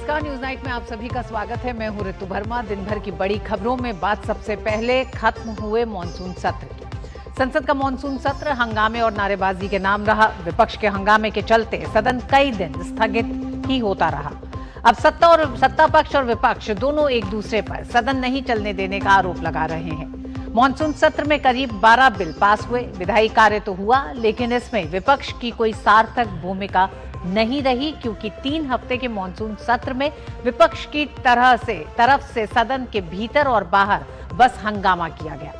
नमस्कार, news night में आप सभी का स्वागत है। मैं हूं ऋतु वर्मा। दिन भर की बड़ी खबरों में बात सबसे पहले खत्म हुए मॉनसून सत्र की। संसद का मॉनसून सत्र हंगामे और नारेबाजी के नाम रहा। विपक्ष के हंगामे के चलते सदन कई दिन स्थगित ही होता रहा। अब सत्ता पक्ष और विपक्ष दोनों एक दूसरे पर सदन नहीं चलने देने का आरोप लगा रहे हैं। मॉनसून सत्र में करीब 12 बिल पास हुए। विधायी कार्य तो हुआ, लेकिन इसमें विपक्ष की कोई सार्थक भूमिका नहीं रही, क्योंकि 3 हफ्ते के मॉनसून सत्र में विपक्ष की तरफ से सदन के भीतर और बाहर बस हंगामा किया गया।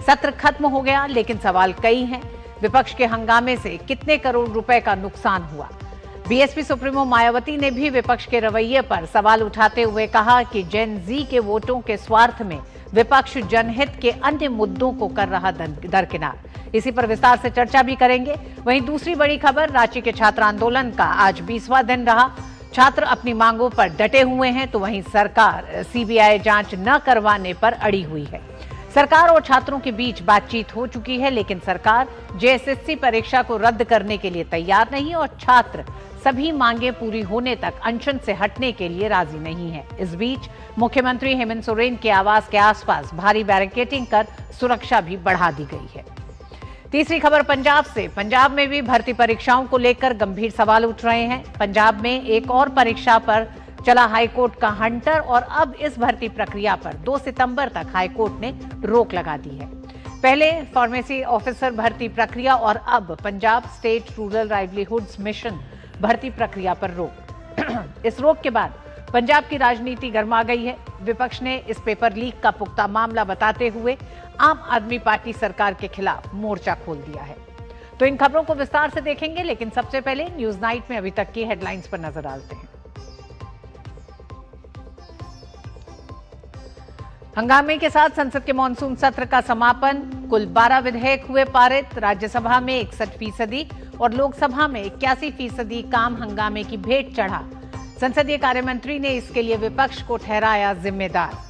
सत्र खत्म हो गया, लेकिन सवाल कई हैं। विपक्ष के हंगामे से कितने करोड़ रुपए का नुकसान हुआ? बीएसपी सुप्रीमो मायावती ने भी विपक्ष के रवैये पर सवाल उठाते हुए कहा कि जेन जी के वोटों के स्वार्थ में विपक्ष जनहित के अन्य मुद्दों को कर रहा दरकिनार। इसी पर विस्तार से चर्चा भी करेंगे। वहीं दूसरी बड़ी खबर, रांची के छात्र आंदोलन का आज 20वां दिन रहा। छात्र अपनी मांगों पर डटे हुए हैं, तो वहीं सरकार सीबीआई जांच न करवाने पर अड़ी हुई है। सरकार और छात्रों के बीच बातचीत हो चुकी है, लेकिन सरकार जेएसएससी परीक्षा को रद्द करने के लिए तैयार नहीं और छात्र सभी मांगे पूरी होने तक अनशन से हटने के लिए राजी नहीं है। इस बीच मुख्यमंत्री हेमंत सोरेन के आवास के आसपास भारी बैरिकेडिंग कर सुरक्षा भी बढ़ा दी गई है। तीसरी खबर पंजाब से। पंजाब में भी भर्ती परीक्षाओं को लेकर गंभीर सवाल उठ रहे हैं। पंजाब में एक और परीक्षा पर चला हाईकोर्ट का हंटर और अब इस भर्ती प्रक्रिया पर 2 सितंबर तक हाईकोर्ट ने रोक लगा दी है। पहले फार्मेसी ऑफिसर भर्ती प्रक्रिया और अब Punjab state rural livelihoods mission भर्ती प्रक्रिया पर रोक। इस रोक के बाद पंजाब की राजनीति गर्मा गई है। विपक्ष ने इस पेपर लीक का पुख्ता मामला बताते हुए आम आदमी पार्टी सरकार के खिलाफ मोर्चा खोल दिया है। तो इन खबरों को विस्तार से देखेंगे, लेकिन सबसे पहले न्यूज नाइट में अभी तक की हेडलाइंस पर नजर डालते हैं। हंगामे के साथ संसद के मॉनसून सत्र का समापन। कुल 12 विधेयक हुए पारित। राज्यसभा में 61% और लोकसभा में 81% काम हंगामे की भेंट चढ़ा। संसदीय कार्य मंत्री ने इसके लिए विपक्ष को ठहराया जिम्मेदार।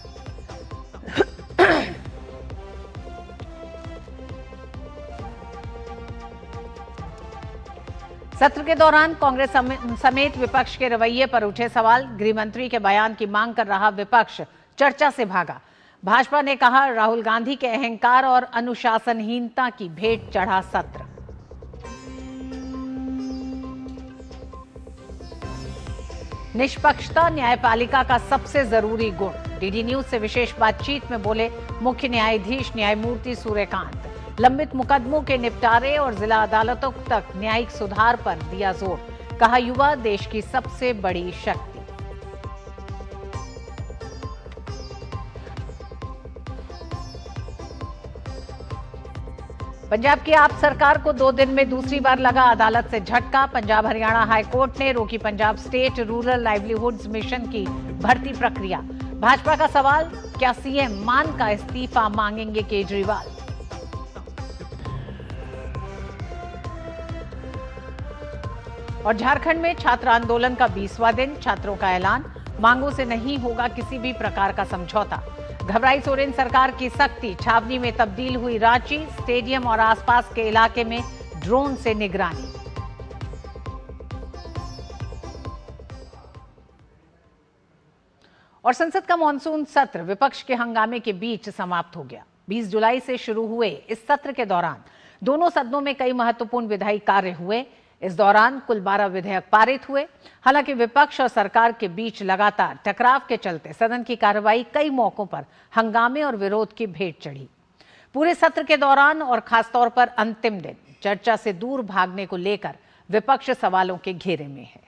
सत्र के दौरान कांग्रेस समेत विपक्ष के रवैये पर उठे सवाल। गृह मंत्री के बयान की मांग कर रहा विपक्ष चर्चा से भागा। भाजपा ने कहा, राहुल गांधी के अहंकार और अनुशासनहीनता की भेंट चढ़ा सत्र। निष्पक्षता न्यायपालिका का सबसे जरूरी गुण। डीडी न्यूज से विशेष बातचीत में बोले मुख्य न्यायाधीश न्यायमूर्ति सूर्यकांत। लंबित मुकदमों के निपटारे और जिला अदालतों तक न्यायिक सुधार पर दिया जोर। कहा, युवा देश की सबसे बड़ी शक्ति। पंजाब की आप सरकार को 2 दिन में दूसरी बार लगा अदालत से झटका। पंजाब हरियाणा हाईकोर्ट ने रोकी Punjab state rural livelihoods mission की भर्ती प्रक्रिया। भाजपा का सवाल, क्या सीएम मान का इस्तीफा मांगेंगे केजरीवाल? और झारखंड में छात्र आंदोलन का 20वां दिन। छात्रों का ऐलान, मांगों से नहीं होगा किसी भी प्रकार का समझौता। घबराई सोरेन सरकार की सख्ती। छावनी में तब्दील हुई रांची। स्टेडियम और आसपास के इलाके में ड्रोन से निगरानी। और संसद का मॉनसून सत्र विपक्ष के हंगामे के बीच समाप्त हो गया। 20 जुलाई से शुरू हुए इस सत्र के दौरान दोनों सदनों में कई महत्वपूर्ण विधायी कार्य हुए। इस दौरान कुल 12 विधेयक पारित हुए। हालांकि विपक्ष और सरकार के बीच लगातार टकराव के चलते सदन की कार्रवाई कई मौकों पर हंगामे और विरोध की भेंट चढ़ी। पूरे सत्र के दौरान और खासतौर पर अंतिम दिन चर्चा से दूर भागने को लेकर विपक्ष सवालों के घेरे में है।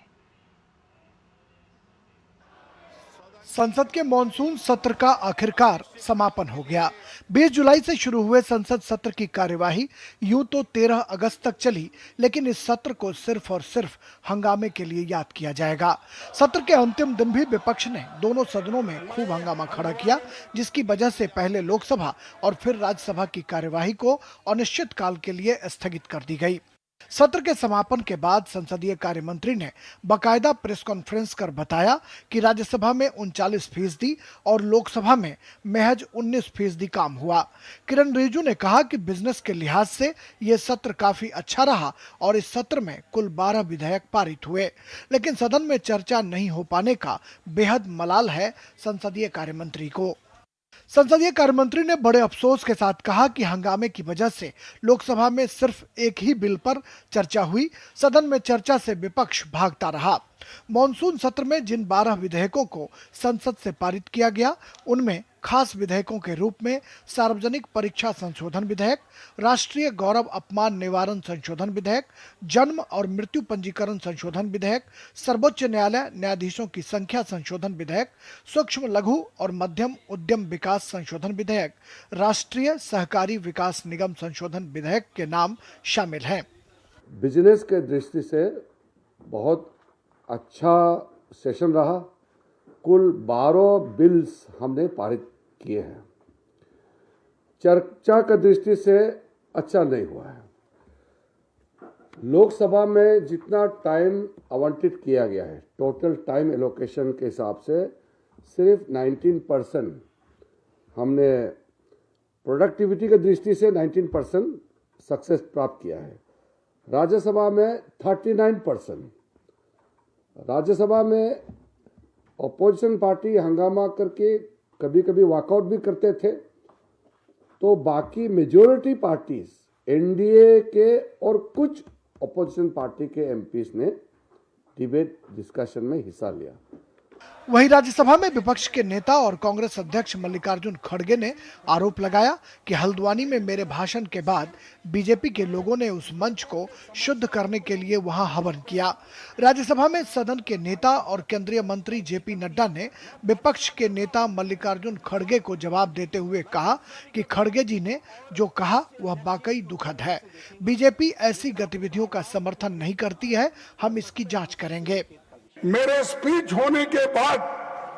संसद के मॉनसून सत्र का आखिरकार समापन हो गया। 20 जुलाई से शुरू हुए संसद सत्र की कार्यवाही यूं तो 13 अगस्त तक चली, लेकिन इस सत्र को सिर्फ और सिर्फ हंगामे के लिए याद किया जाएगा। सत्र के अंतिम दिन भी विपक्ष ने दोनों सदनों में खूब हंगामा खड़ा किया, जिसकी वजह से पहले लोकसभा और फिर राज्यसभा की कार्यवाही को अनिश्चित काल के लिए स्थगित कर दी गई। सत्र के समापन के बाद संसदीय कार्य मंत्री ने बाकायदा प्रेस कॉन्फ्रेंस कर बताया कि राज्यसभा में 39% और लोकसभा में महज 19% काम हुआ। किरण रिजिजू ने कहा कि बिजनेस के लिहाज से ये सत्र काफी अच्छा रहा और इस सत्र में कुल 12 विधेयक पारित हुए, लेकिन सदन में चर्चा नहीं हो पाने का बेहद मलाल है संसदीय कार्य मंत्री को। संसदीय कार्य मंत्री ने बड़े अफसोस के साथ कहा कि हंगामे की वजह से लोकसभा में सिर्फ एक ही बिल पर चर्चा हुई। सदन में चर्चा से विपक्ष भागता रहा। मॉनसून सत्र में जिन 12 विधेयकों को संसद से पारित किया गया, उनमें खास विधेयकों के रूप में सार्वजनिक परीक्षा संशोधन विधेयक, राष्ट्रीय गौरव अपमान निवारण संशोधन विधेयक, जन्म और मृत्यु पंजीकरण संशोधन विधेयक, सर्वोच्च न्यायालय न्यायाधीशों की संख्या संशोधन विधेयक, सूक्ष्म लघु और मध्यम उद्यम विकास संशोधन विधेयक, राष्ट्रीय सहकारी विकास निगम संशोधन विधेयक के नाम शामिल हैं। बिजनेस के दृष्टि से बहुत अच्छा सेशन रहा। कुल 12 बिल्स हमने पारित किए हैं। चर्चा की दृष्टि से अच्छा नहीं हुआ है। लोकसभा में जितना टाइम आवंटित किया गया है, टोटल टाइम एलोकेशन के हिसाब से सिर्फ 19% हमने प्रोडक्टिविटी की दृष्टि से 19% सक्सेस प्राप्त किया है। राज्यसभा में 39%। राज्यसभा में अपोजिशन पार्टी हंगामा करके कभी कभी वॉकआउट भी करते थे, तो बाकी मेजॉरिटी पार्टीज एनडीए के और कुछ अपोजिशन पार्टी के एमपीज ने डिबेट डिस्कशन में हिस्सा लिया। वहीं राज्यसभा में विपक्ष के नेता और कांग्रेस अध्यक्ष मल्लिकार्जुन खड़गे ने आरोप लगाया कि हल्द्वानी में मेरे भाषण के बाद बीजेपी के लोगों ने उस मंच को शुद्ध करने के लिए वहां हवन किया। राज्यसभा में सदन के नेता और केंद्रीय मंत्री जेपी नड्डा ने विपक्ष के नेता मल्लिकार्जुन खड़गे को जवाब देते हुए कहा कि खड़गे जी ने जो कहा वह वाकई दुखद है। बीजेपी ऐसी गतिविधियों का समर्थन नहीं करती है, हम इसकी जांच करेंगे। मेरे स्पीच होने के बाद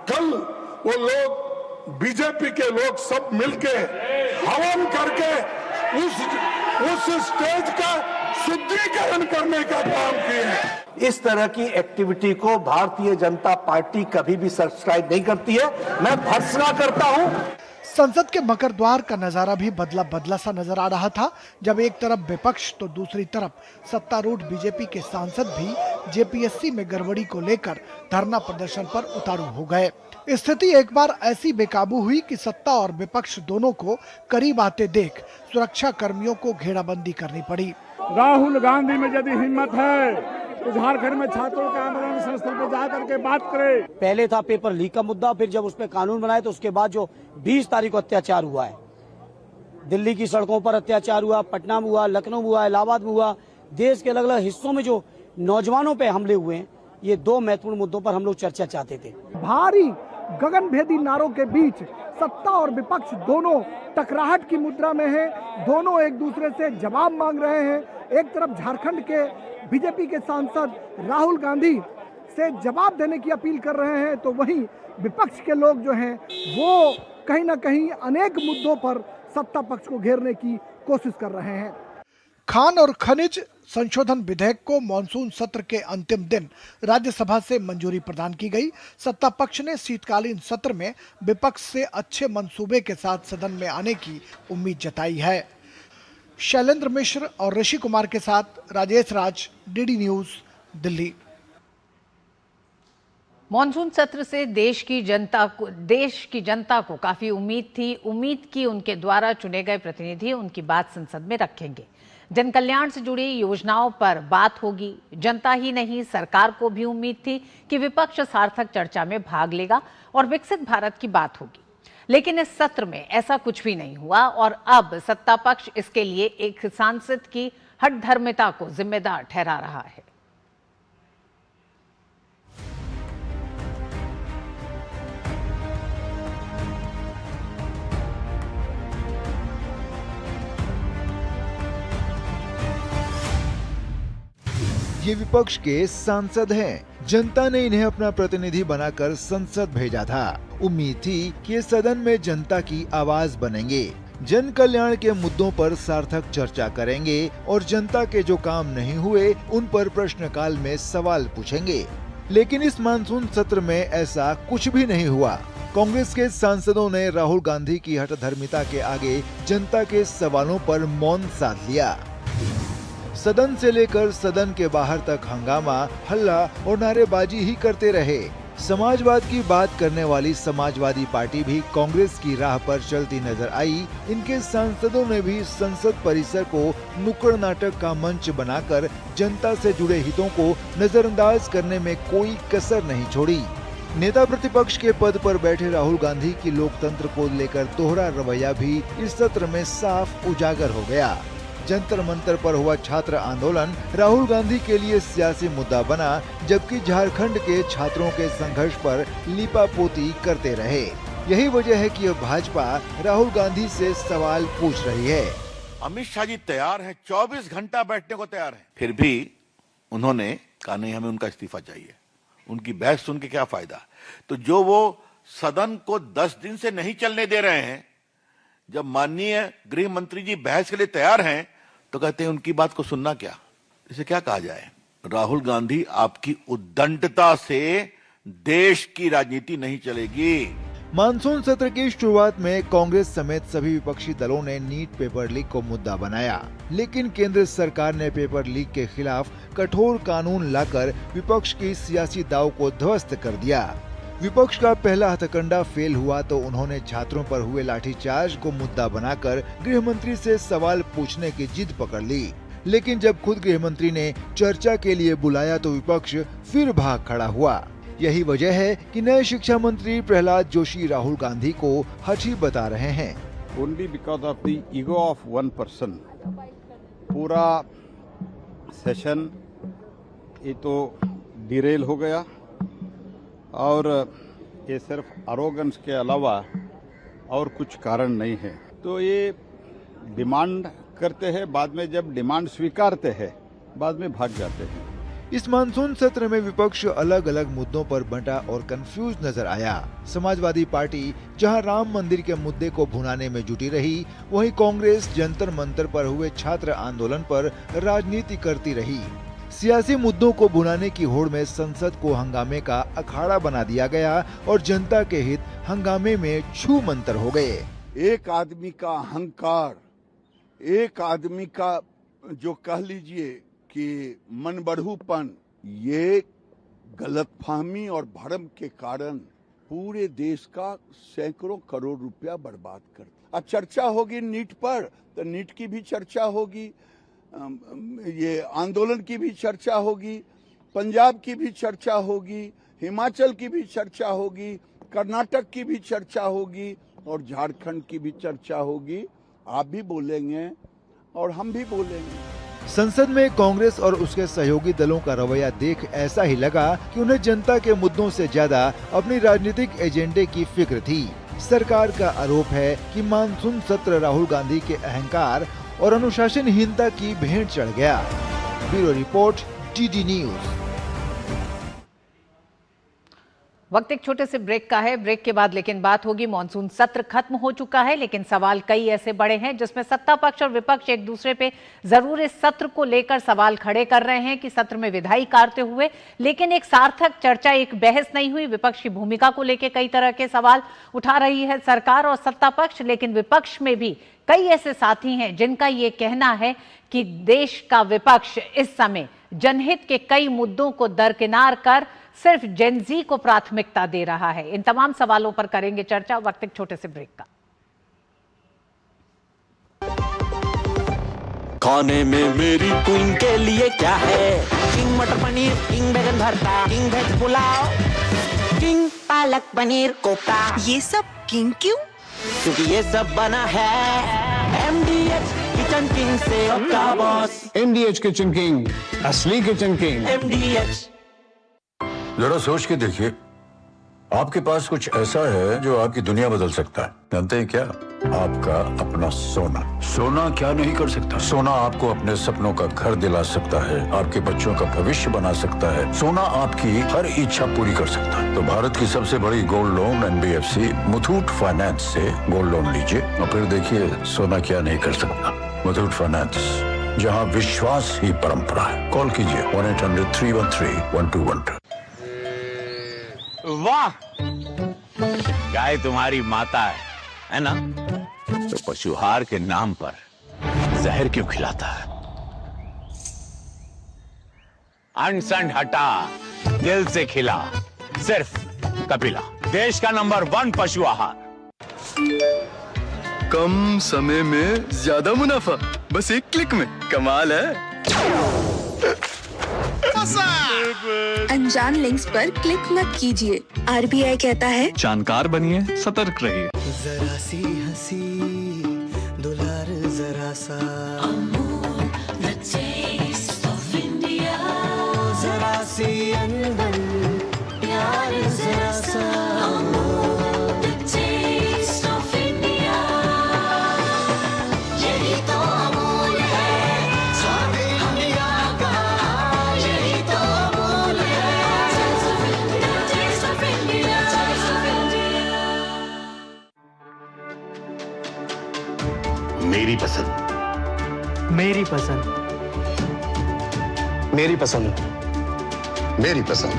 कल वो लोग बीजेपी के लोग सब मिलके हवन करके उस स्टेज का शुद्धिकरण करने का काम किए। इस तरह की एक्टिविटी को भारतीय जनता पार्टी कभी भी सब्सक्राइब नहीं करती है। मैं भर्त्सना करता हूं। संसद के मकर द्वार का नजारा भी बदला सा नजर आ रहा था, जब एक तरफ विपक्ष तो दूसरी तरफ सत्तारूढ़ बीजेपी के सांसद भी जेपीएससी में गड़बड़ी को लेकर धरना प्रदर्शन पर उतारू हो गए। स्थिति एक बार ऐसी बेकाबू हुई कि सत्ता और विपक्ष दोनों को करीब आते देख सुरक्षा कर्मियों को घेराबंदी करनी पड़ी। राहुल गांधी में यदि हिम्मत है तो झारखंड में छात्रों के आंदोलन स्थल पर जाकर के बात करे। पहले था पेपर लीक का मुद्दा, फिर जब उस पर कानून बनाए तो उसके बाद जो 20 तारीख को अत्याचार हुआ है, दिल्ली की सड़कों पर अत्याचार हुआ, पटना में हुआ, लखनऊ हुआ, इलाहाबाद में हुआ, देश के अलग अलग हिस्सों में जो नौजवानों पे हमले हुए हैं, ये 2 महत्वपूर्ण मुद्दों पर हम लोग चर्चा चाहते थे। भारी गगनभेदी नारों के बीच सत्ता और विपक्ष दोनों टकराहट की मुद्रा में है। दोनों एक दूसरे से जवाब मांग रहे हैं। एक तरफ झारखंड के बीजेपी के सांसद राहुल गांधी से जवाब देने की अपील कर रहे हैं, तो वहीं विपक्ष के लोग जो हैं वो कहीं ना कहीं अनेक मुद्दों पर सत्ता पक्ष को घेरने की कोशिश कर रहे हैं। खान और खनिज संशोधन विधेयक को मॉनसून सत्र के अंतिम दिन राज्यसभा से मंजूरी प्रदान की गई। सत्ता पक्ष ने शीतकालीन सत्र में विपक्ष से अच्छे मंसूबे के साथ सदन में आने की उम्मीद जताई है। शैलेंद्र मिश्र और ऋषि कुमार के साथ Rajesh Raj, DD news, Delhi. Monsoon सत्र से देश की जनता को काफी उम्मीद थी। उम्मीद की उनके द्वारा चुने गए प्रतिनिधि उनकी बात संसद में रखेंगे। जन कल्याण से जुड़ी योजनाओं पर बात होगी। जनता ही नहीं, सरकार को भी उम्मीद थी कि विपक्ष सार्थक चर्चा में भाग लेगा और विकसित भारत की बात होगी, लेकिन इस सत्र में ऐसा कुछ भी नहीं हुआ और अब सत्ता पक्ष इसके लिए एक सांसद की हठधर्मिता को जिम्मेदार ठहरा रहा है। ये विपक्ष के सांसद हैं। जनता ने इन्हें अपना प्रतिनिधि बनाकर संसद भेजा था। उम्मीद थी कि ये सदन में जनता की आवाज बनेंगे। जन कल्याण के मुद्दों पर सार्थक चर्चा करेंगे और जनता के जो काम नहीं हुए उन पर प्रश्नकाल में सवाल पूछेंगे। लेकिन इस मानसून सत्र में ऐसा कुछ भी नहीं हुआ। कांग्रेस के सांसदों ने राहुल गांधी की हठधर्मिता के आगे जनता के सवालों पर मौन साध लिया। सदन से लेकर सदन के बाहर तक हंगामा, हल्ला और नारेबाजी ही करते रहे। समाजवाद की बात करने वाली समाजवादी पार्टी भी कांग्रेस की राह पर चलती नजर आई। इनके सांसदों ने भी संसद परिसर को नुक्कड़ नाटक का मंच बनाकर जनता से जुड़े हितों को नजरअंदाज करने में कोई कसर नहीं छोड़ी। नेता प्रतिपक्ष के पद पर बैठे राहुल गांधी की लोकतंत्र को लेकर दोहरा रवैया भी इस सत्र में साफ उजागर हो गया। जंतर मंतर पर हुआ छात्र आंदोलन राहुल गांधी के लिए सियासी मुद्दा बना, जबकि झारखंड के छात्रों के संघर्ष पर लीपापोती करते रहे। यही वजह है कि अब भाजपा राहुल गांधी से सवाल पूछ रही है। अमित शाह जी तैयार हैं, 24 घंटा बैठने को तैयार हैं, फिर भी उन्होंने कहा नहीं, हमें उनका इस्तीफा चाहिए। उनकी बहस सुन के क्या फायदा। तो जो वो सदन को 10 दिन से नहीं चलने दे रहे हैं, जब माननीय गृह मंत्री जी बहस के लिए तैयार हैं तो कहते हैं उनकी बात को सुनना क्या। इसे क्या कहा जाए। राहुल गांधी, आपकी उद्दंडता से देश की राजनीति नहीं चलेगी। मानसून सत्र की शुरुआत में कांग्रेस समेत सभी विपक्षी दलों ने नीट पेपर लीक को मुद्दा बनाया, लेकिन केंद्र सरकार ने पेपर लीक के खिलाफ कठोर कानून लाकर विपक्ष की सियासी दांव को ध्वस्त कर दिया। विपक्ष का पहला हथकंडा फेल हुआ तो उन्होंने छात्रों पर हुए लाठीचार्ज को मुद्दा बनाकर गृह मंत्री से सवाल पूछने की जिद पकड़ ली। लेकिन जब खुद गृह मंत्री ने चर्चा के लिए बुलाया तो विपक्ष फिर भाग खड़ा हुआ। यही वजह है कि नए शिक्षा मंत्री प्रहलाद जोशी राहुल गांधी को हठी बता रहे हैं। Only because of the ego of one person, पूरा सेशन ये तो डिरेल हो गया और ये सिर्फ अरोगेंस के अलावा और कुछ कारण नहीं है। तो ये डिमांड करते हैं, बाद में जब डिमांड स्वीकारते हैं बाद में भाग जाते हैं। इस मानसून सत्र में विपक्ष अलग अलग मुद्दों पर बंटा और कंफ्यूज नजर आया। समाजवादी पार्टी जहां राम मंदिर के मुद्दे को भुनाने में जुटी रही, वहीं कांग्रेस जंतर मंतर पर हुए छात्र आंदोलन पर राजनीति करती रही। सियासी मुद्दों को भुनाने की होड़ में संसद को हंगामे का अखाड़ा बना दिया गया और जनता के हित हंगामे में छू मंतर हो गए। एक आदमी का अहंकार, एक आदमी का जो कह लीजिए कि मन बढ़ूपन, ये गलतफहमी और भ्रम के कारण पूरे देश का सैकड़ों करोड़ रुपया बर्बाद कर। अब चर्चा होगी नीट पर, तो नीट की भी चर्चा होगी, ये आंदोलन की भी चर्चा होगी, पंजाब की भी चर्चा होगी, हिमाचल की भी चर्चा होगी, कर्नाटक की भी चर्चा होगी और झारखंड की भी चर्चा होगी। आप भी बोलेंगे और हम भी बोलेंगे। संसद में कांग्रेस और उसके सहयोगी दलों का रवैया देख ऐसा ही लगा कि उन्हें जनता के मुद्दों से ज्यादा अपनी राजनीतिक एजेंडे की फिक्र थी। सरकार का आरोप है कि मानसून सत्र राहुल गांधी के अहंकार और अनुशासनहीनता की भेंट चढ़ गया। Bureau report, DD news. वक्त एक छोटे से ब्रेक का है। ब्रेक के बाद लेकिन बात होगी, मॉनसून सत्र खत्म हो चुका है, लेकिन सवाल कई ऐसे बड़े हैं जिसमें सत्ता पक्ष और विपक्ष एक दूसरे पे जरूर इस सत्र को लेकर सवाल खड़े कर रहे हैं कि सत्र में विधायी कार्य हुए, लेकिन एक सार्थक चर्चा, एक बहस नहीं हुई। विपक्ष की भूमिका को लेकर कई तरह के सवाल उठा रही है सरकार और सत्ता पक्ष, लेकिन विपक्ष में भी कई ऐसे साथी हैं जिनका ये कहना है कि देश का विपक्ष इस समय जनहित के कई मुद्दों को दरकिनार कर सिर्फ जेनजी को प्राथमिकता दे रहा है। इन तमाम सवालों पर करेंगे चर्चा, वक्त एक छोटे से ब्रेक का। खाने में मेरी क्वीन के लिए क्या है? किंग मटर पनीर, किंग बैगन भरता, king veg pulao, king palak paneer kofta. ये सब किंग क्यों? क्योंकि ये सब बना है MDH किचन किंग से आपका बॉस। MDH किचन किंग, असली किचन किंग। MDH। जरा सोच के देखिए, आपके पास कुछ ऐसा है जो आपकी दुनिया बदल सकता है। जानते हैं क्या? आपका अपना सोना। सोना क्या नहीं कर सकता? सोना आपको अपने सपनों का घर दिला सकता है, आपके बच्चों का भविष्य बना सकता है, सोना आपकी हर इच्छा पूरी कर सकता है। तो भारत की सबसे बड़ी gold loan NBFC Muthoot finance से गोल्ड लोन लीजिए और फिर देखिए सोना क्या नहीं कर सकता। मुथूट फाइनेंस, जहां विश्वास ही परंपरा है। कॉल कीजिए 1-800-313-1212। वाह, गाय तुम्हारी माता है ना? तो पशुहार के नाम पर जहर क्यों खिलाता है? अनसंड हटा, दिल से खिला, सिर्फ कपिला, देश का नंबर 1 पशु आहार। कम समय में ज्यादा मुनाफा, बस एक क्लिक में। कमाल है। अनजान लिंक्स पर क्लिक मत कीजिए। RBI कहता है जानकार बनिए, सतर्क रहिए। जरा सी हंसी दुलार जरा सा, जरा सी अनबन प्यार जरा सा, यही तो अमूल है स्वाद इंडिया का, यही तो अमूल है टेस्ट ऑफ इंडिया। मेरी पसंद, मेरी पसंद, मेरी पसंद, मेरी पसंद,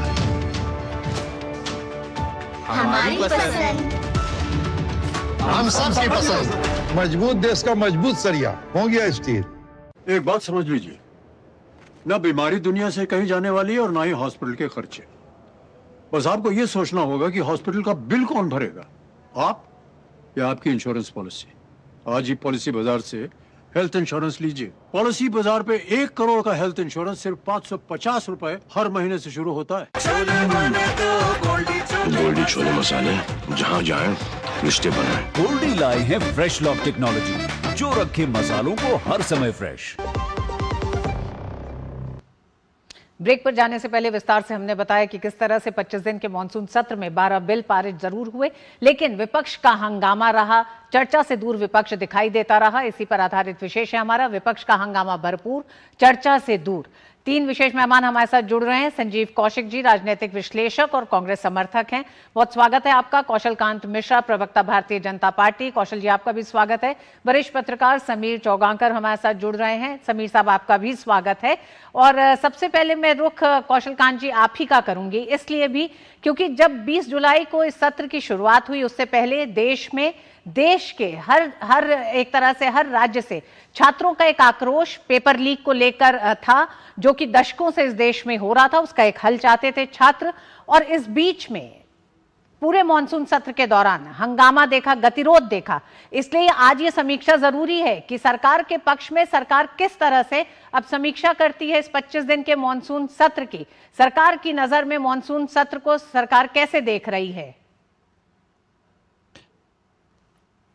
हमारी पसंद, हम सबकी पसंद। मजबूत देश का मजबूत सरिया हो गया स्टील। एक बात समझ लीजिए, ना बीमारी दुनिया से कहीं जाने वाली है और ना ही हॉस्पिटल के खर्चे। बस आपको यह सोचना होगा कि हॉस्पिटल का बिल कौन भरेगा, आप या आपकी इंश्योरेंस पॉलिसी। आज ही पॉलिसी बाजार से हेल्थ इंश्योरेंस लीजिए। पॉलिसी बाजार पे 1 करोड़ का हेल्थ इंश्योरेंस सिर्फ 550 रुपए हर महीने से शुरू होता है। गोल्डी छोले मसाले, जहाँ जाए रिश्ते बनाए। गोल्डी लाई है फ्रेश लॉक टेक्नोलॉजी, जो रखे मसालों को हर समय फ्रेश। ब्रेक पर जाने से पहले विस्तार से हमने बताया कि किस तरह से 25 दिन के मॉनसून सत्र में 12 बिल पारित जरूर हुए, लेकिन विपक्ष का हंगामा रहा, चर्चा से दूर विपक्ष दिखाई देता रहा। इसी पर आधारित विशेष है हमारा विपक्ष का हंगामा भरपूर, चर्चा से दूर। 3 विशेष मेहमान हमारे साथ जुड़ रहे हैं। संजीव कौशिक जी राजनीतिक विश्लेषक और कांग्रेस समर्थक हैं, बहुत स्वागत है आपका। कौशल कांत मिश्रा प्रवक्ता भारतीय जनता पार्टी, कौशल जी आपका भी स्वागत है। वरिष्ठ पत्रकार समीर चौगांकर हमारे साथ जुड़ रहे हैं, समीर साहब आपका भी स्वागत है। और सबसे पहले मैं रुख कौशल कांत जी आप ही का करूंगी, इसलिए भी क्योंकि जब 20 जुलाई को इस सत्र की शुरुआत हुई उससे पहले देश के हर एक तरह से हर राज्य से छात्रों का एक आक्रोश पेपर लीक को लेकर था, जो कि दशकों से इस देश में हो रहा था। उसका एक हल चाहते थे छात्र, और इस बीच में पूरे मॉनसून सत्र के दौरान हंगामा देखा, गतिरोध देखा। इसलिए आज ये समीक्षा जरूरी है कि सरकार के पक्ष में सरकार किस तरह से अब समीक्षा करती है इस 25 दिन के मॉनसून सत्र की। सरकार की नजर में मॉनसून सत्र को सरकार कैसे देख रही है?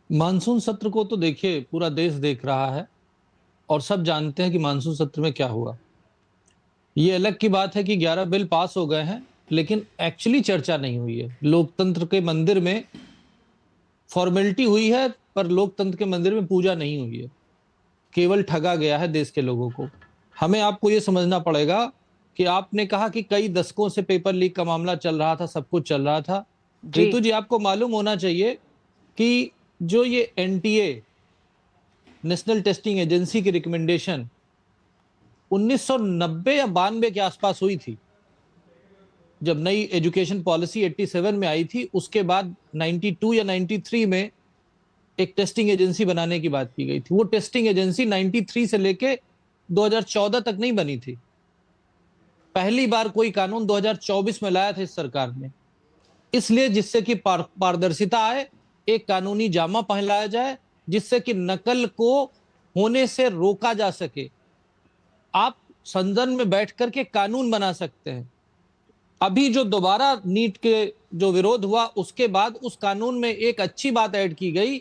मानसून सत्र को तो देखिए पूरा देश देख रहा है और सब जानते हैं कि मानसून सत्र में क्या हुआ। ये अलग की बात है कि 11 बिल पास हो गए हैं, लेकिन एक्चुअली चर्चा नहीं हुई है। लोकतंत्र के मंदिर में फॉर्मेलिटी हुई है, पर लोकतंत्र के मंदिर में पूजा नहीं हुई है। केवल ठगा गया है देश के लोगों को। हमें आपको ये समझना पड़ेगा कि आपने कहा कि कई दशकों से पेपर लीक का मामला चल रहा था, सब कुछ चल रहा था। रितु जी, आपको मालूम होना चाहिए कि जो ये NTA नेशनल टेस्टिंग एजेंसी की रिकमेंडेशन 1990 या 92 के आसपास हुई थी, जब नई एजुकेशन पॉलिसी 87 में आई थी। उसके बाद 92 या 93 में एक टेस्टिंग एजेंसी बनाने की बात की गई थी। वो टेस्टिंग एजेंसी 93 से लेके 2014 तक नहीं बनी थी। पहली बार कोई कानून 2024 में लाया था इस सरकार ने, इसलिए जिससे कि पारदर्शिता आए, एक कानूनी जामा पहनाया जाए, जिससे कि नकल को होने से रोका जा सके। आप सदन में बैठ करके कानून बना सकते हैं। अभी जो दोबारा नीट के जो विरोध हुआ, उसके बाद उस कानून में एक अच्छी बात ऐड की गई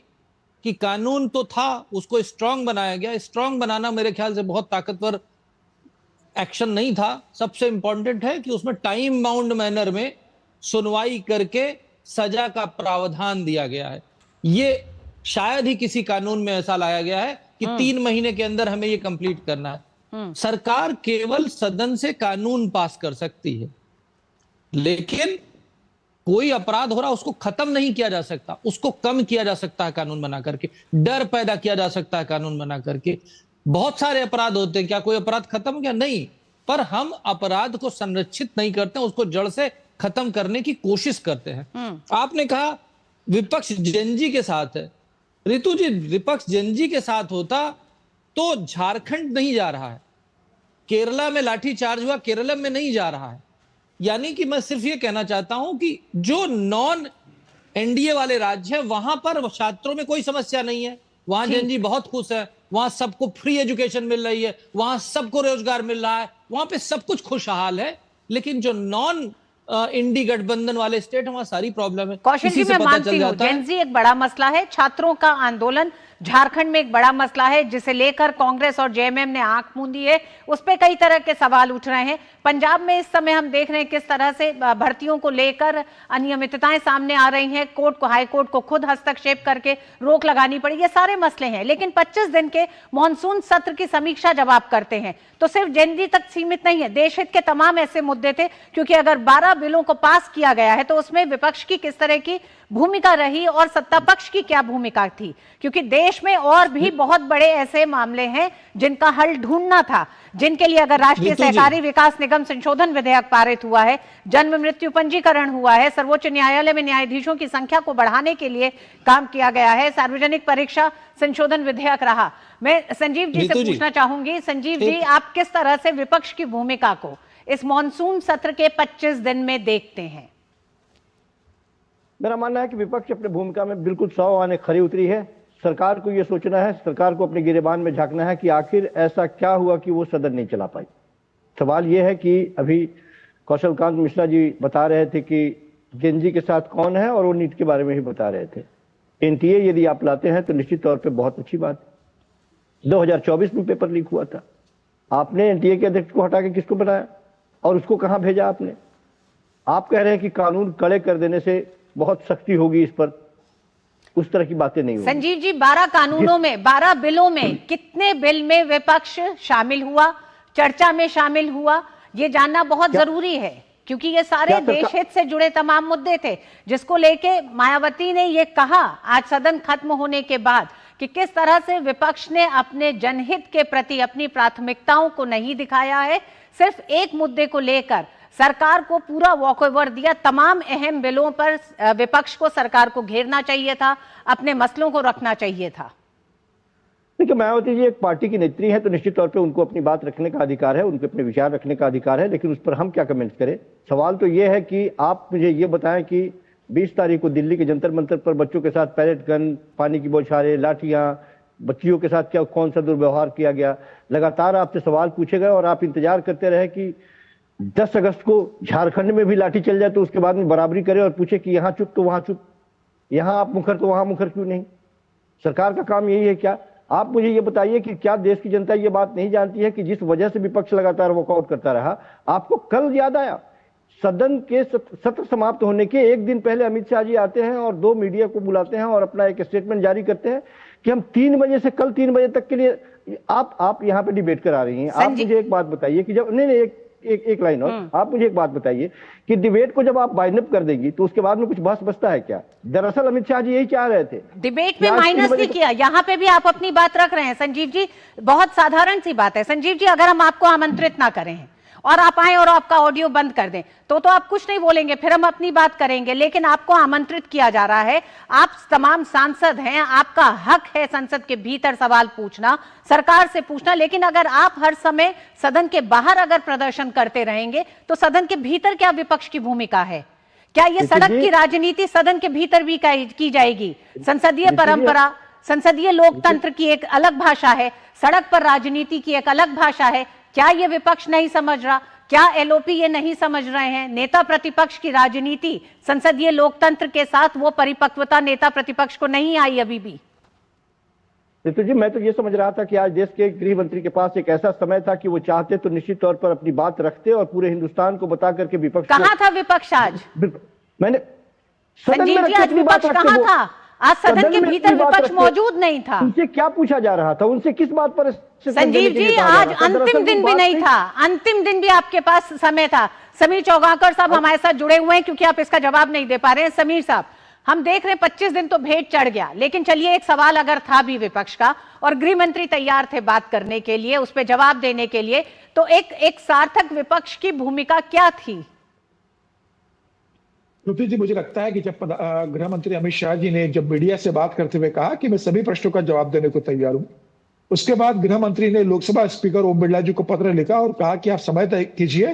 कि कानून तो था, उसको स्ट्रांग बनाया गया। स्ट्रांग बनाना मेरे ख्याल से बहुत ताकतवर एक्शन नहीं था। सबसे इंपॉर्टेंट है कि उसमें टाइम बाउंड मैनर में सुनवाई करके सजा का प्रावधान दिया गया है। ये शायद ही किसी कानून में ऐसा लाया गया है कि 3 महीने के अंदर हमें ये कंप्लीट करना है। सरकार केवल सदन से कानून पास कर सकती है, लेकिन कोई अपराध हो रहा उसको खत्म नहीं किया जा सकता, उसको कम किया जा सकता है कानून बना करके, डर पैदा किया जा सकता है कानून बना करके। बहुत सारे अपराध होते हैं, क्या कोई अपराध खत्म हो गया? नहीं, पर हम अपराध को संरक्षित नहीं करते, उसको जड़ से खत्म करने की कोशिश करते हैं। आपने कहा विपक्ष जेनजी के साथ है। रितु जी, विपक्ष जेनजी के साथ होता तो झारखंड नहीं जा रहा है, केरला में लाठीचार्ज हुआ, केरला में नहीं जा रहा है। यानी कि मैं सिर्फ ये कहना चाहता हूं कि जो नॉन एनडीए वाले राज्य हैं वहां पर छात्रों में कोई समस्या नहीं है, वहां जेनजी बहुत खुश है, वहां सबको फ्री एजुकेशन मिल रही है, वहां सबको रोजगार मिल रहा है, वहां पे सब कुछ खुशहाल है। लेकिन जो नॉन इंडी गठबंधन वाले स्टेट है वहां सारी प्रॉब्लम है। कौशल जी, मैं मानती हूँ जेनजी एक बड़ा मसला है, छात्रों का आंदोलन झारखंड में एक बड़ा मसला है जिसे लेकर कांग्रेस और जेएमएम ने आंख मूंदी है, उस पर कई तरह के सवाल उठ रहे हैं। पंजाब में इस समय हम देख रहे हैं किस तरह से भर्तियों को लेकर अनियमितताएं सामने आ रही हैं, कोर्ट को, हाई कोर्ट को खुद हस्तक्षेप करके रोक लगानी पड़ी, ये सारे मसले हैं। लेकिन 25 दिन के मॉनसून सत्र की समीक्षा जब आप करते हैं तो सिर्फ जेनजी तक सीमित नहीं है, देश हित के तमाम ऐसे मुद्दे थे, क्योंकि अगर 12 बिलों को पास किया गया है तो उसमें विपक्ष की किस तरह की भूमिका रही और सत्ता पक्ष की क्या भूमिका थी, क्योंकि देश में और भी बहुत बड़े ऐसे मामले हैं जिनका हल ढूंढना था, जिनके लिए अगर राष्ट्रीय सहकारी विकास निगम संशोधन विधेयक पारित हुआ है, जन्म मृत्यु पंजीकरण हुआ है, सर्वोच्च न्यायालय में न्यायाधीशों की संख्या को बढ़ाने के लिए काम किया गया है, सार्वजनिक परीक्षा संशोधन विधेयक रहा। मैं संजीव जी से पूछना चाहूंगी, संजीव जी, आप किस तरह से विपक्ष की भूमिका को इस मॉनसून सत्र के 25 दिन में देखते हैं? मेरा मानना है कि विपक्ष अपनी भूमिका में बिल्कुल 100 आने खरी उतरी है। सरकार को यह सोचना है, सरकार को अपने गिरेबान में झांकना है कि आखिर ऐसा क्या हुआ कि वो सदन नहीं चला पाई। सवाल यह है कि अभी कौशल कांत मिश्रा जी बता रहे थे कि जेनजी के साथ कौन है, और वो नीट के बारे में ही बता रहे थे। एनटीए यदि आप लाते हैं तो निश्चित तौर पर बहुत अच्छी बात है। 2024 में पेपर लीक हुआ था, आपने एनटीए के अध्यक्ष को हटा के किसको बनाया और उसको कहां भेजा आपने? आप कह रहे हैं कि कानून कड़े कर देने से बहुत सख्ती होगी इस पर, उस तरह की बातें नहीं होगी। संजीव जी, 12 कानूनों में, 12 बिलों में कितने बिल में विपक्ष शामिल हुआ, चर्चा में शामिल हुआ, ये जानना बहुत जरूरी है, क्योंकि ये सारे देश हित से जुड़े तमाम मुद्दे थे, जिसको लेके मायावती ने ये कहा आज सदन खत्म होने के बाद कि किस तरह से विपक्ष ने अपने जनहित के प्रति अपनी प्राथमिकताओं को नहीं दिखाया है, सिर्फ एक मुद्दे को लेकर सरकार को पूरा वॉकओवर दिया। तमाम अहम बिलों पर विपक्ष को सरकार को घेरना चाहिए था, अपने मसलों को रखना चाहिए था। देखिए, मायावती जी एक पार्टी की नेत्री है तो निश्चित तौर पे उनको अपनी बात रखने का अधिकार है, उनके अपने विचार रखने का अधिकार है, लेकिन उस पर हम क्या कमेंट करें। सवाल तो ये है कि आप मुझे ये बताएं कि 20 तारीख को दिल्ली के जंतर मंतर पर बच्चों के साथ पैलेट गन, पानी की बौछारें, लाठियां, बच्चियों के साथ क्या कौन सा दुर्व्यवहार किया गया, लगातार आपसे सवाल पूछे गए और आप इंतजार करते रहे कि 10 अगस्त को झारखंड में भी लाठी चल जाए तो उसके बाद में बराबरी करे और पूछे कि यहाँ चुप तो वहां चुप, यहाँ आप मुखर तो वहां मुखर क्यों नहीं? सरकार का काम यही है क्या? आप मुझे ये बताइए कि क्या देश की जनता ये बात नहीं जानती है कि जिस वजह से विपक्ष लगातार वॉकआउट करता रहा, आपको कल याद आया सदन के सत्र समाप्त होने के एक दिन पहले अमित शाह जी आते हैं और 2 मीडिया को बुलाते हैं और अपना एक स्टेटमेंट जारी करते हैं कि हम 3 बजे से कल 3 बजे तक के लिए आप यहाँ पे डिबेट करा रही हैं। आप मुझे एक बात बताइए कि जब नहीं एक लाइन और, आप मुझे एक बात बताइए कि डिबेट को जब आप बाइंडअप कर देगी तो उसके बाद में कुछ बहस बचता है क्या? दरअसल अमित शाह जी यही चाह रहे थे, डिबेट में माइनस नहीं किया। यहाँ पे भी आप अपनी बात रख रहे हैं संजीव जी, बहुत साधारण सी बात है संजीव जी, अगर हम आपको आमंत्रित ना करें और आप आए और आपका ऑडियो बंद कर दें तो आप कुछ नहीं बोलेंगे, फिर हम अपनी बात करेंगे, लेकिन आपको आमंत्रित किया जा रहा है, आप तमाम सांसद हैं, आपका हक है संसद के भीतर सवाल पूछना, सरकार से पूछना, लेकिन अगर आप हर समय सदन के बाहर अगर प्रदर्शन करते रहेंगे तो सदन के भीतर क्या विपक्ष की भूमिका है? क्या ये सड़क की राजनीति सदन के भीतर भी की जाएगी? संसदीय परंपरा, संसदीय लोकतंत्र की एक अलग भाषा है, सड़क पर राजनीति की एक अलग भाषा है। क्या ये विपक्ष नहीं समझ रहा? क्या एलओपी ये नहीं समझ रहे हैं? नेता प्रतिपक्ष की राजनीति संसदीय लोकतंत्र के साथ वो परिपक्वता नेता प्रतिपक्ष को नहीं आई अभी भी। तो जी मैं तो ये समझ रहा था कि आज देश के गृह मंत्री के पास एक ऐसा समय था कि वो चाहते तो निश्चित तौर पर अपनी बात रखते और पूरे हिंदुस्तान को बता करके विपक्ष कहाँ था विपक्ष आज? मैंने संजीव जी आज विपक्ष कहाँ था? आज सदन के भीतर विपक्ष मौजूद नहीं था। उनसे क्या पूछा जा रहा था? उनसे किस बात पर? संजीव जी, आज अंतिम दिन भी नहीं था, अंतिम दिन भी आपके पास समय था। समीर चौगांकर साहब हमारे साथ जुड़े हुए हैं क्योंकि आप इसका जवाब नहीं दे पा रहे हैं। समीर साहब, हम देख रहे हैं 25 दिन तो भेंट चढ़ गया, लेकिन चलिए एक सवाल अगर था भी विपक्ष का और गृह मंत्री तैयार थे बात करने के लिए, उस पर जवाब देने के लिए, तो एक सार्थक विपक्ष की भूमिका क्या थी? श्रुति जी, मुझे लगता है कि जब गृह मंत्री अमित शाह जी ने जब मीडिया से बात करते हुए कहा कि मैं सभी प्रश्नों का जवाब देने को तैयार हूं, उसके बाद गृह मंत्री ने लोकसभा स्पीकर ओम बिरला जी को पत्र लिखा और कहा कि आप समय तय कीजिए,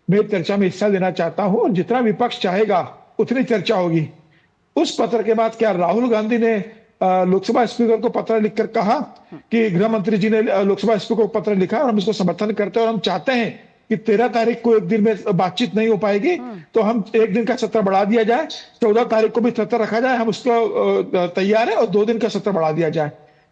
मैं चर्चा में हिस्सा लेना चाहता हूं और जितना विपक्ष चाहेगा उतनी चर्चा होगी। उस पत्र के बाद क्या राहुल गांधी ने लोकसभा स्पीकर को पत्र लिखकर कहा कि गृह मंत्री जी ने लोकसभा स्पीकर को पत्र लिखा और हम इसको समर्थन करते हैं और हम चाहते हैं कि 13 तारीख को एक दिन में बातचीत नहीं हो पाएगी तो हम एक दिन का सत्र बढ़ा दिया जाए, 14 तारीख को भी सत्र रखा जाए, हम उसको तैयार है और 2 दिन का सत्र बढ़ा दिया जाए।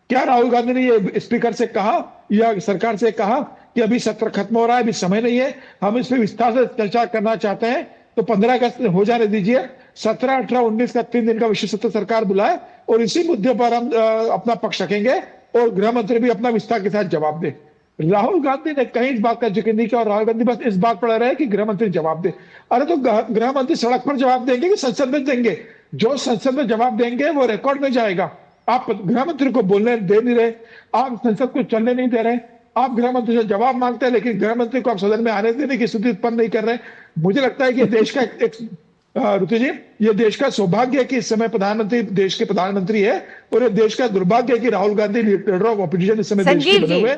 क्या राहुल गांधी ने ये स्पीकर से कहा या सरकार से कहा कि अभी सत्र खत्म हो रहा है, अभी समय नहीं है, हम इस पर विस्तार से चर्चा करना चाहते हैं, तो 15 अगस्त हो जाने दीजिए, 17, 18, 19 का 3 दिन का विशेष सत्र सरकार बुलाए और इसी मुद्दे पर हम अपना पक्ष रखेंगे और गृह मंत्री भी अपना विस्तार के साथ जवाब दे। राहुल गांधी ने कहीं इस बात का जिक्र नहीं किया और राहुल गांधी बस इस बात पर रहे कि गृह मंत्री जवाब दे। अरे तो गृह मंत्री सड़क पर जवाब देंगे कि संसद में देंगे? जो संसद में जवाब देंगे वो रिकॉर्ड में जाएगा। आप गृह मंत्री को बोलने दे नहीं रहे, आप संसद को चलने नहीं दे रहे, आप गृह मंत्री से जवाब मांगते हैं लेकिन गृह मंत्री को आप सदन में आने देने की स्थिति उत्पन्न नहीं कर रहे। मुझे लगता है कि देश का ऋतु जी, ये देश का सौभाग्य है कि इस समय प्रधानमंत्री देश के प्रधानमंत्री है और ये देश का दुर्भाग्य है कि Rahul Gandhi leader of opposition इस समय देश के बने हुए।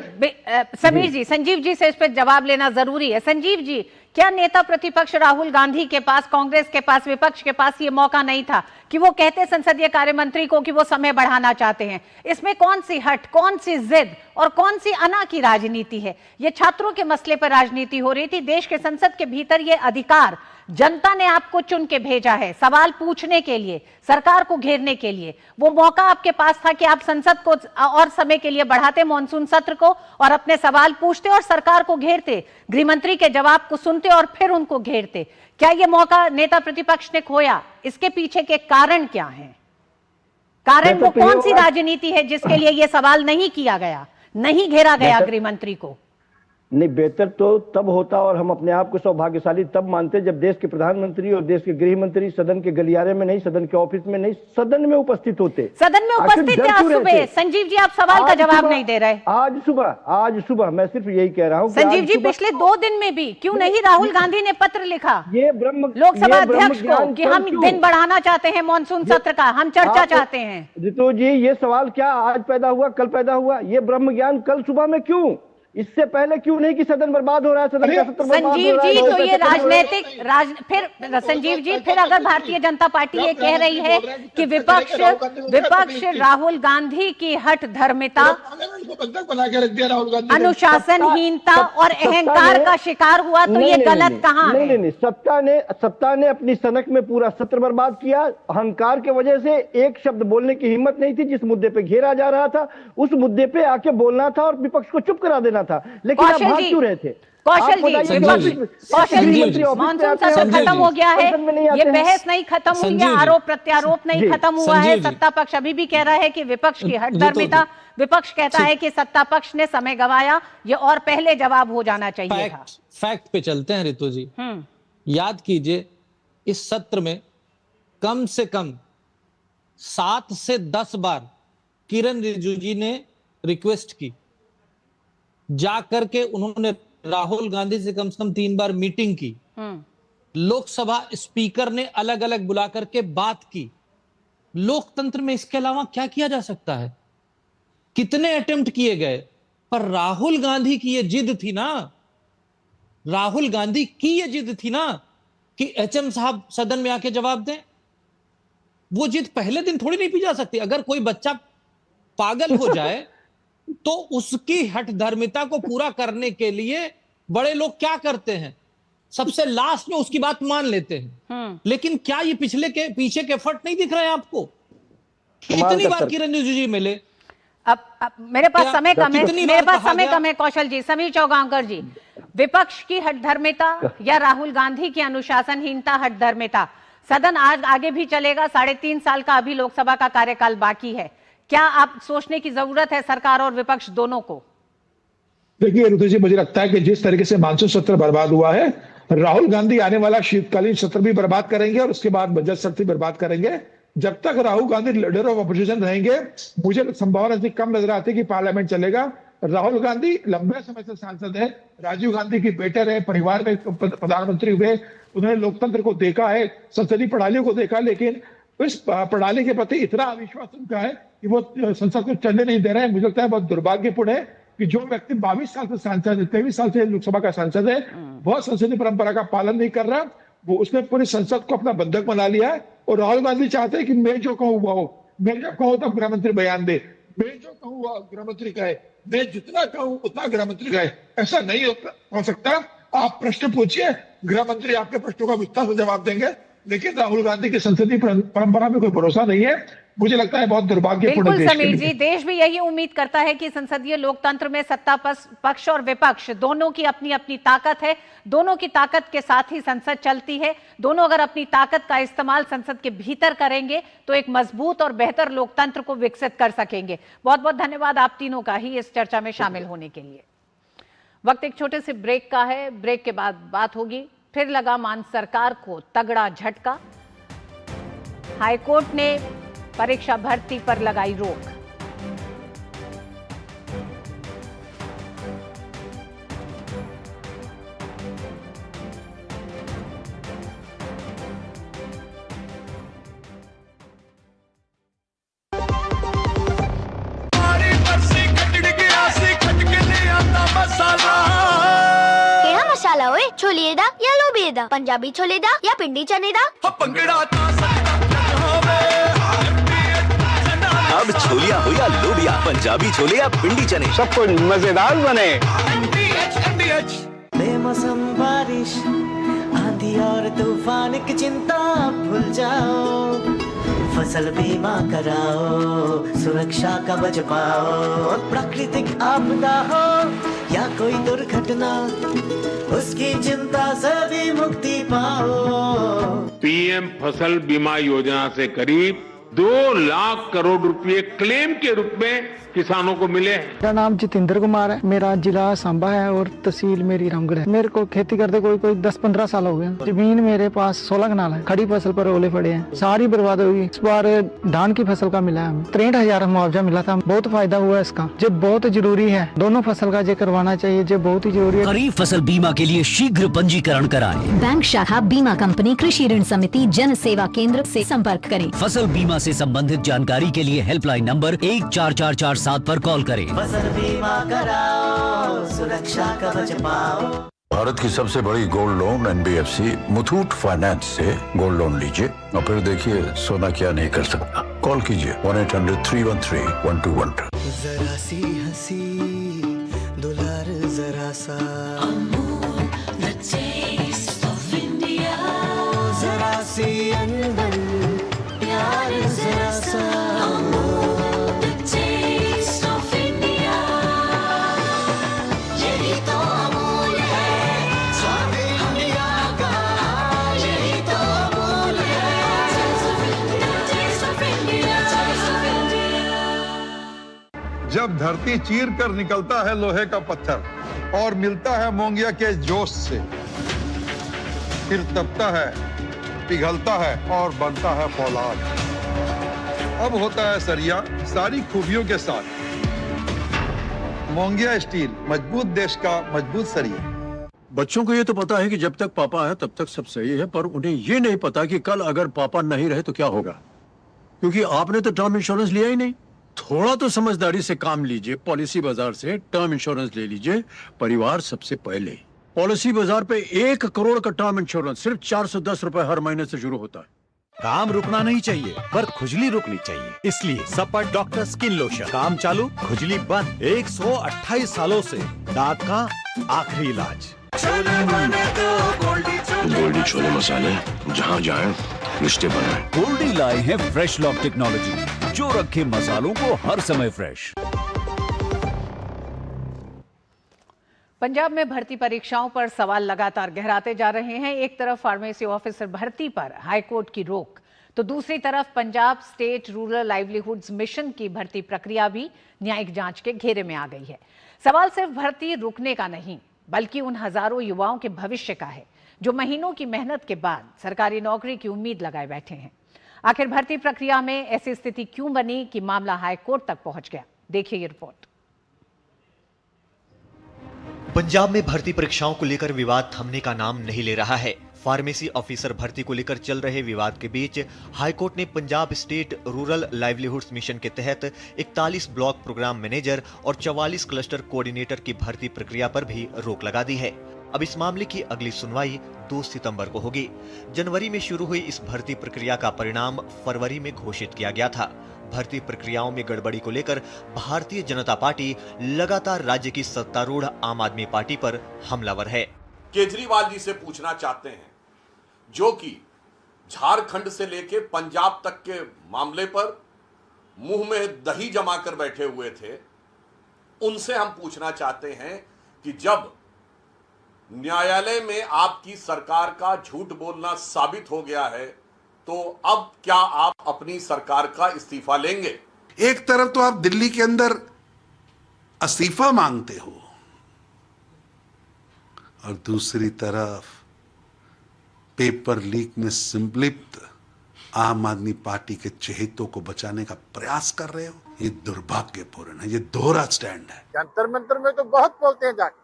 समीर जी, संजीव जी से इस पर जवाब लेना जरूरी है। संजीव जी, क्या नेता प्रतिपक्ष राहुल गांधी के पास, कांग्रेस के पास, विपक्ष के पास ये मौका नहीं था कि वो कहते संसदीय कार्य मंत्री को कि वो समय बढ़ाना चाहते हैं? इसमें कौन सी हट, कौन सी जिद और कौन सी अना की राजनीति है? ये छात्रों के मसले पर राजनीति हो रही थी। देश के संसद के भीतर ये अधिकार जनता ने आपको चुन के भेजा है सवाल पूछने के लिए, सरकार को घेरने के लिए। वो मौका आपके पास था कि आप संसद को और समय के लिए बढ़ाते, मॉनसून सत्र को, और अपने सवाल पूछते और सरकार को घेरते, गृह मंत्री के जवाब को सुनते और फिर उनको घेरते। क्या ये मौका नेता प्रतिपक्ष ने खोया? इसके पीछे के कारण क्या हैं? कारण वो कौन सी राजनीति है जिसके लिए ये सवाल नहीं किया गया, नहीं घेरा गया गृह मंत्री को? नहीं, बेहतर तो तब होता और हम अपने आप को सौभाग्यशाली तब मानते जब देश के प्रधानमंत्री और देश के गृह मंत्री सदन के गलियारे में नहीं, सदन के ऑफिस में नहीं, सदन में उपस्थित होते। सदन में उपस्थित थे आज सुबह। संजीव जी, आप सवाल का जवाब नहीं दे रहे। आज सुबह मैं सिर्फ यही कह रहा हूँ। संजीव जी, पिछले 2 दिन में भी क्यों नहीं राहुल गांधी ने पत्र लिखा ये लोकसभा अध्यक्ष को कि हम दिन बढ़ाना चाहते हैं मॉनसून सत्र का, हम चर्चा चाहते हैं? रितु जी, ये सवाल क्या आज पैदा हुआ, कल पैदा हुआ? ये ब्रह्म ज्ञान कल सुबह में क्यों? इससे पहले क्यों नहीं कि सदन बर्बाद हो रहा है, सदन का सत्र बर्बाद हो रहा है? संजीव जी, तो ये राजनीतिक फिर संजीव जी, फिर अगर भारतीय जनता पार्टी ये कह रही है कि विपक्ष राहुल गांधी की हट धर्मिता, अनुशासनहीनता और अहंकार का शिकार हुआ, तो ये गलत कहाँ है? नहीं, सत्ता ने अपनी सनक में पूरा सत्र बर्बाद किया। अहंकार के वजह से एक शब्द बोलने की हिम्मत नहीं थी। जिस मुद्दे पे घेरा जा रहा था उस मुद्दे पे आके बोलना था और विपक्ष को चुप करा देना था, लेकिन आप भाग क्यों रहे थे? कौशल जी, मॉनसून सत्र खत्म हो गया है, ये बहस नहीं खत्म हुई है, आरोप प्रत्यारोप नहीं खत्म हुआ है। सत्ता पक्ष अभी भी कह रहा है कि विपक्ष की हट धर्मिता, विपक्ष कहता है कि सत्ता पक्ष ने समय गंवाया, ये और पहले जवाब हो जाना चाहिए था। फैक्ट पे चलते हैं रितु जी। याद कीजिए, इस सत्र में कम से कम 7 से 10 बार किरण रिजिजू जी ने रिक्वेस्ट की, जाकर के उन्होंने राहुल गांधी से कम 3 बार मीटिंग की, लोकसभा स्पीकर ने अलग अलग बुला करके बात की। लोकतंत्र में इसके अलावा क्या किया जा सकता है? कितने अटेम्प्ट किए गए, पर राहुल गांधी की ये जिद थी ना, राहुल गांधी की ये जिद थी ना कि एचएम साहब सदन में आके जवाब दें। वो जिद पहले दिन थोड़ी नहीं पी जा सकती। अगर कोई बच्चा पागल हो जाए तो उसकी हठ धर्मिता को पूरा करने के लिए बड़े लोग क्या करते हैं, सबसे लास्ट में उसकी बात मान लेते हैं। लेकिन क्या ये पीछे के एफर्ट नहीं दिख रहे हैं आपको? कितनी बार किरण रिजिजू जी मिले? अब मेरे पास समय कम है, कौशल जी, समीर चौगांकर जी, विपक्ष की हठ धर्मिता या राहुल गांधी की अनुशासनहीनता हठ धर्मिता, सदन आज आगे भी चलेगा, 3.5 साल का अभी लोकसभा का कार्यकाल बाकी है। क्या आप सोचने की जरूरत है सरकार और विपक्ष दोनों को? देखिए ऋतु जी, मुझे लगता है कि जिस तरीके से मानसून सत्र बर्बाद हुआ है, राहुल गांधी आने वाला शीतकालीन सत्र भी बर्बाद करेंगे और उसके बाद बजट सत्र भी बर्बाद करेंगे। जब तक Rahul Gandhi leader of opposition रहेंगे, मुझे संभावना इतनी कम नजर आती है कि पार्लियामेंट चलेगा। राहुल गांधी लंबे समय से सांसद है, राजीव गांधी के बेटे रहे, परिवार में प्रधानमंत्री हुए, उन्होंने लोकतंत्र को देखा है, संसदीय प्रणालियों को देखा, लेकिन इस प्रणाली के प्रति इतना अविश्वास उनका है कि वो संसद को चलने नहीं दे रहे हैं। मुझे लगता है बहुत दुर्भाग्यपूर्ण है कि जो व्यक्ति 22 साल से सांसद है, 23 साल से लोकसभा का सांसद है, बहुत संसदीय परंपरा का पालन नहीं कर रहा, वो उसने पूरी संसद को अपना बंधक बना लिया है। और राहुल गांधी चाहते हैं कि मैं जो कहूँ वो हो, मैं जो कहूँ तब गृहमंत्री बयान दे, मैं जो कहूँ वो गृहमंत्री कहे, मैं जितना कहूँ उतना गृहमंत्री कहे। ऐसा नहीं हो सकता। आप प्रश्न पूछिए, गृहमंत्री आपके प्रश्नों का विस्तार से जवाब देंगे, लेकिन राहुल गांधी की संसदीय परंपरा में कोई भरोसा नहीं है। मुझे लगता है बहुत दुर्भाग्यपूर्ण है। बिल्कुल समीर जी, देश भी यही उम्मीद करता है कि संसदीय लोकतंत्र में सत्ता पक्ष और विपक्ष दोनों की अपनी अपनी ताकत है, दोनों की ताकत के साथ ही संसद चलती है। दोनों अगर अपनी ताकत का इस्तेमाल संसद के भीतर करेंगे तो एक मजबूत और बेहतर लोकतंत्र को विकसित कर सकेंगे। बहुत बहुत धन्यवाद आप तीनों का ही इस चर्चा में शामिल होने के लिए। वक्त एक छोटे से ब्रेक का है, ब्रेक के बाद बात होगी। फिर लगा मान सरकार को तगड़ा झटका, हाईकोर्ट ने परीक्षा भर्ती पर लगाई रोक। केड़ा मसाला ओए? छोलिए दा या लोबिए दा? पंजाबी छोले दा या पिंडी चने दा? अब छोलिया हो या लोबिया, पंजाबी छोले या पिंडी चने, सब कुछ मजेदार बने। बेमौसम बारिश, आंधी और तूफान की चिंता भूल जाओ, फसल बीमा कराओ, सुरक्षा कवच पाओ। प्राकृतिक आपदा हो या कोई दुर्घटना, उसकी चिंता से भी मुक्ति पाओ। पीएम फसल बीमा योजना से करीब 2 लाख करोड़ रुपए क्लेम के रूप में किसानों को मिले हैं। मेरा नाम जितेंद्र कुमार है, मेरा जिला सांबा है और तहसील मेरी रामगढ़ है। मेरे को खेती करते कोई 10-15 साल हो गए। जमीन मेरे पास 16 कनाल है। खड़ी फसल पर ओले पड़े हैं, सारी बर्बाद हो गई। इस बार धान की फसल का मिला है हमें 63,000 मुआवजा मिला था। बहुत फायदा हुआ इसका, जो बहुत जरूरी है। दोनों फसल का जो करवाना चाहिए, जो बहुत ही जरूरी है। खरीफ फसल बीमा के लिए शीघ्र पंजीकरण कराएं। बैंक शाखा, बीमा कंपनी, कृषि ऋण समिति, जन सेवा केंद्र से संपर्क करें। फसल बीमा से संबंधित जानकारी के लिए हेल्पलाइन नंबर 14447 पर कॉल करें। फसल बीमा कराओ, सुरक्षा कवच पाओ। भारत की सबसे बड़ी gold loan NBFC Muthoot finance से गोल्ड लोन लीजिए और फिर देखिए सोना क्या नहीं कर सकता। कॉल कीजिए 1-800-313-1212। जरा सी हंसी दुलार जरा सा, जरा सी अंदर प्यार जरा सा, जब धरती चीर कर निकलता है लोहे का पत्थर और मिलता है मोंगिया के जोश से, फिर तपता है, पिघलता है और बनता है फौलाद। अब होता है सरिया सारी खूबियों के साथ। मोंगिया स्टील, मजबूत देश का मजबूत सरिया। बच्चों को ये तो पता है कि जब तक पापा है तब तक सब सही है, पर उन्हें ये नहीं पता कि कल अगर पापा नहीं रहे तो क्या होगा, क्योंकि आपने तो टर्म इंश्योरेंस लिया ही नहीं। थोड़ा तो समझदारी से काम लीजिए। पॉलिसी बाजार से टर्म इंश्योरेंस ले लीजिए, परिवार सबसे पहले। पॉलिसी बाजार पे 1 करोड़ का टर्म इंश्योरेंस सिर्फ 410 रुपए हर महीने से शुरू होता है। काम रुकना नहीं चाहिए, पर खुजली रुकनी चाहिए। इसलिए सपर डॉक्टर स्किन लोशन, काम चालू खुजली बंद। 128 सालों से दांत का आखिरी इलाज। गोल्डी छोले मसाले, जहाँ जाए रिश्ते बनाए। गोल्डी लाए हैं फ्रेश लॉक टेक्नोलॉजी, जो रखे मसालों को हर समय फ्रेश। पंजाब में भर्ती परीक्षाओं पर सवाल लगातार गहराते जा रहे हैं। एक तरफ फार्मेसी ऑफिसर भर्ती पर हाईकोर्ट की रोक, तो दूसरी तरफ Punjab state rural livelihoods mission की भर्ती प्रक्रिया भी न्यायिक जांच के घेरे में आ गई है। सवाल सिर्फ भर्ती रुकने का नहीं, बल्कि उन हजारों युवाओं के भविष्य का है जो महीनों की मेहनत के बाद सरकारी नौकरी की उम्मीद लगाए बैठे हैं। आखिर भर्ती प्रक्रिया में ऐसी स्थिति क्यों बनी कि मामला हाईकोर्ट तक पहुंच गया? देखिए ये रिपोर्ट। पंजाब में भर्ती परीक्षाओं को लेकर विवाद थमने का नाम नहीं ले रहा है। फार्मेसी ऑफिसर भर्ती को लेकर चल रहे विवाद के बीच हाईकोर्ट ने Punjab state rural livelihoods mission के तहत 41 ब्लॉक प्रोग्राम मैनेजर और 44 क्लस्टर कोऑर्डिनेटर की भर्ती प्रक्रिया पर भी रोक लगा दी है। अब इस मामले की अगली सुनवाई 2 सितंबर को होगी। जनवरी में शुरू हुई इस भर्ती प्रक्रिया का परिणाम फरवरी में घोषित किया गया था। भर्ती प्रक्रियाओं में गड़बड़ी को लेकर भारतीय जनता पार्टी लगातार राज्य की सत्तारूढ़ आम आदमी पार्टी पर हमलावर है। केजरीवाल जी से पूछना चाहते हैं, जो कि झारखंड से लेके पंजाब तक के मामले पर मुंह में दही जमा कर बैठे हुए थे, उनसे हम पूछना चाहते हैं कि जब न्यायालय में आपकी सरकार का झूठ बोलना साबित हो गया है, तो अब क्या आप अपनी सरकार का इस्तीफा लेंगे? एक तरफ तो आप दिल्ली के अंदर इस्तीफा मांगते हो और दूसरी तरफ पेपर लीक में संलिप्त आम आदमी पार्टी के चहेतों को बचाने का प्रयास कर रहे हो। ये दुर्भाग्यपूर्ण है, ये दोहरा स्टैंड है। जंतर मंतर में तो बहुत बोलते हैं जाके,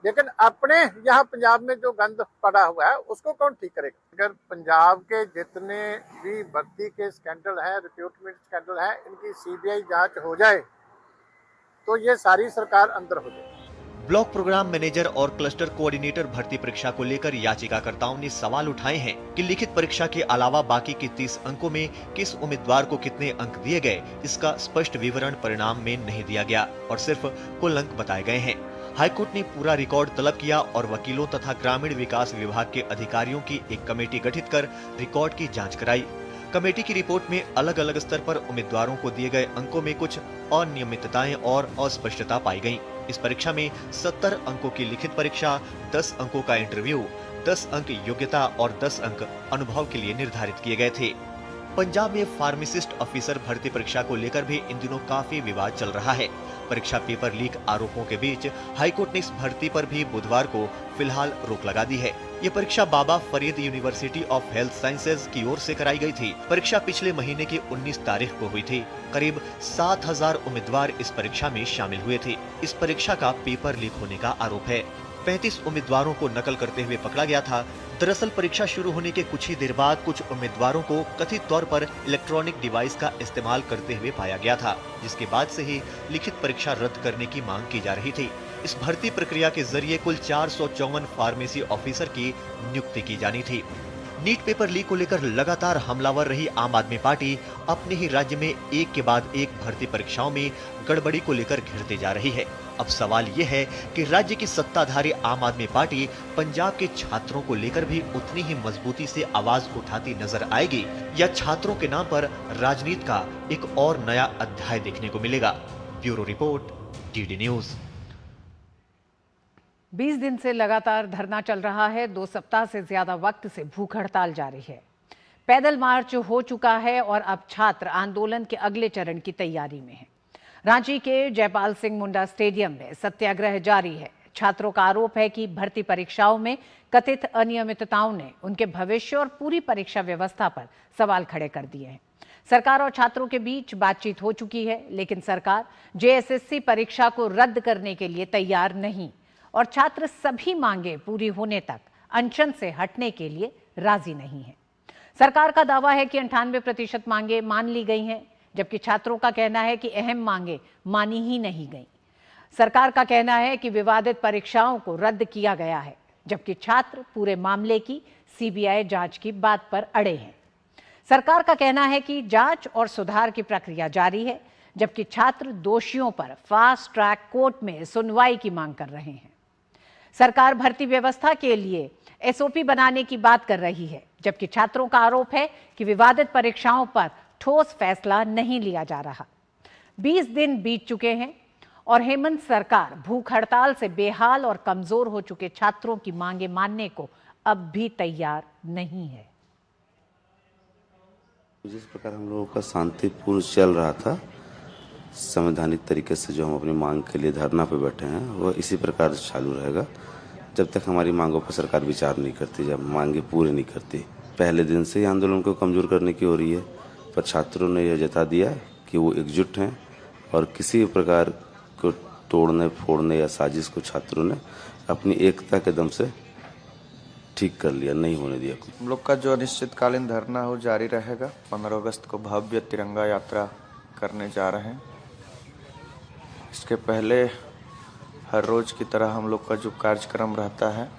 लेकिन अपने यहाँ पंजाब में जो गंद पड़ा हुआ है उसको कौन ठीक करेगा? अगर पंजाब के जितने भी भर्ती के स्कैंडल है, रिक्रूटमेंट स्कैंडल है, इनकी सीबीआई जांच हो जाए तो ये सारी सरकार अंदर हो जाए। ब्लॉक प्रोग्राम मैनेजर और क्लस्टर कोऑर्डिनेटर भर्ती परीक्षा को लेकर याचिकाकर्ताओं ने सवाल उठाए हैं कि लिखित परीक्षा के अलावा बाकी के 30 अंकों में किस उम्मीदवार को कितने अंक दिए गए, इसका स्पष्ट विवरण परिणाम में नहीं दिया गया और सिर्फ कुल अंक बताए गए हैं। हाईकोर्ट ने पूरा रिकॉर्ड तलब किया और वकीलों तथा ग्रामीण विकास विभाग के अधिकारियों की एक कमेटी गठित कर रिकॉर्ड की जांच कराई। कमेटी की रिपोर्ट में अलग अलग स्तर पर उम्मीदवारों को दिए गए अंकों में कुछ अनियमितताएं और अस्पष्टता पाई गयी। इस परीक्षा में 70 अंकों की लिखित परीक्षा, 10 अंकों का इंटरव्यू, 10 अंक योग्यता और 10 अंक अनुभव के लिए निर्धारित किए गए थे। पंजाब में फार्मासिस्ट ऑफिसर भर्ती परीक्षा को लेकर भी इन दिनों काफी विवाद चल रहा है। परीक्षा पेपर लीक आरोपों के बीच हाईकोर्ट ने इस भर्ती पर भी बुधवार को फिलहाल रोक लगा दी है। ये परीक्षा Baba Farid University of Health Sciences की ओर से कराई गई थी। परीक्षा पिछले महीने की 19 तारीख को हुई थी। करीब 7000 उम्मीदवार इस परीक्षा में शामिल हुए थे। इस परीक्षा का पेपर लीक होने का आरोप है। 35 उम्मीदवारों को नकल करते हुए पकड़ा गया था। दरअसल परीक्षा शुरू होने के कुछ ही देर बाद कुछ उम्मीदवारों को कथित तौर पर इलेक्ट्रॉनिक डिवाइस का इस्तेमाल करते हुए पाया गया था, जिसके बाद से ही लिखित परीक्षा रद्द करने की मांग की जा रही थी। इस भर्ती प्रक्रिया के जरिए कुल 454 फार्मेसी ऑफिसर की नियुक्ति की जानी थी। नीट पेपर लीक को लेकर लगातार हमलावर रही आम आदमी पार्टी अपने ही राज्य में एक के बाद एक भर्ती परीक्षाओं में गड़बड़ी को लेकर घिरते जा रही है। अब सवाल ये है कि राज्य की सत्ताधारी आम आदमी पार्टी पंजाब के छात्रों को लेकर भी उतनी ही मजबूती से आवाज उठाती नजर आएगी या छात्रों के नाम पर राजनीति का एक और नया अध्याय देखने को मिलेगा। Bureau report, DD news. 20 दिन से लगातार धरना चल रहा है। 2 सप्ताह से ज्यादा वक्त से भूख हड़ताल जारी है। पैदल मार्च हो चुका है और अब छात्र आंदोलन के अगले चरण की तैयारी में है। रांची के जयपाल सिंह मुंडा स्टेडियम में सत्याग्रह जारी है। छात्रों का आरोप है कि भर्ती परीक्षाओं में कथित अनियमितताओं ने उनके भविष्य और पूरी परीक्षा व्यवस्था पर सवाल खड़े कर दिए हैं। सरकार और छात्रों के बीच बातचीत हो चुकी है, लेकिन सरकार जेएसएससी परीक्षा को रद्द करने के लिए तैयार नहीं और छात्र सभी मांगे पूरी होने तक अनशन से हटने के लिए राजी नहीं है। सरकार का दावा है कि 98% मांगे मान ली गई हैं, जबकि छात्रों का कहना है कि अहम मांगे मानी ही नहीं गई। सरकार का कहना है कि विवादित परीक्षाओं को रद्द किया गया है, जबकि छात्र पूरे मामले की सीबीआई जांच की बात पर अड़े हैं। सरकार का कहना है कि जांच और सुधार की प्रक्रिया जारी है, जबकि छात्र दोषियों पर फास्ट ट्रैक कोर्ट में सुनवाई की मांग कर रहे हैं। सरकार भर्ती व्यवस्था के लिए एसओपी बनाने की बात कर रही है, जबकि छात्रों का आरोप है कि विवादित परीक्षाओं पर ठोस फैसला नहीं लिया जा रहा। 20 दिन बीत चुके हैं और हेमंत सरकार भूख हड़ताल से बेहाल और कमजोर हो चुके छात्रों की मांगे मानने को अब भी तैयार नहीं है। जिस प्रकार हम लोगों का शांतिपूर्ण चल रहा था, संवैधानिक तरीके से जो हम अपनी मांग के लिए धरना पे बैठे हैं, वह इसी प्रकार से चालू रहेगा जब तक हमारी मांगों पर सरकार विचार नहीं करती, जब मांगे पूरी नहीं करती। पहले दिन से ही आंदोलन को कमजोर करने की हो रही है, पर छात्रों ने यह जता दिया कि वो एकजुट हैं और किसी प्रकार को तोड़ने फोड़ने या साजिश को छात्रों ने अपनी एकता के दम से ठीक कर लिया, नहीं होने दिया। हम लोग का जो अनिश्चितकालीन धरना हो जारी रहेगा। 15 अगस्त को भव्य तिरंगा यात्रा करने जा रहे हैं। इसके पहले हर रोज की तरह हम लोग का जो कार्यक्रम रहता है,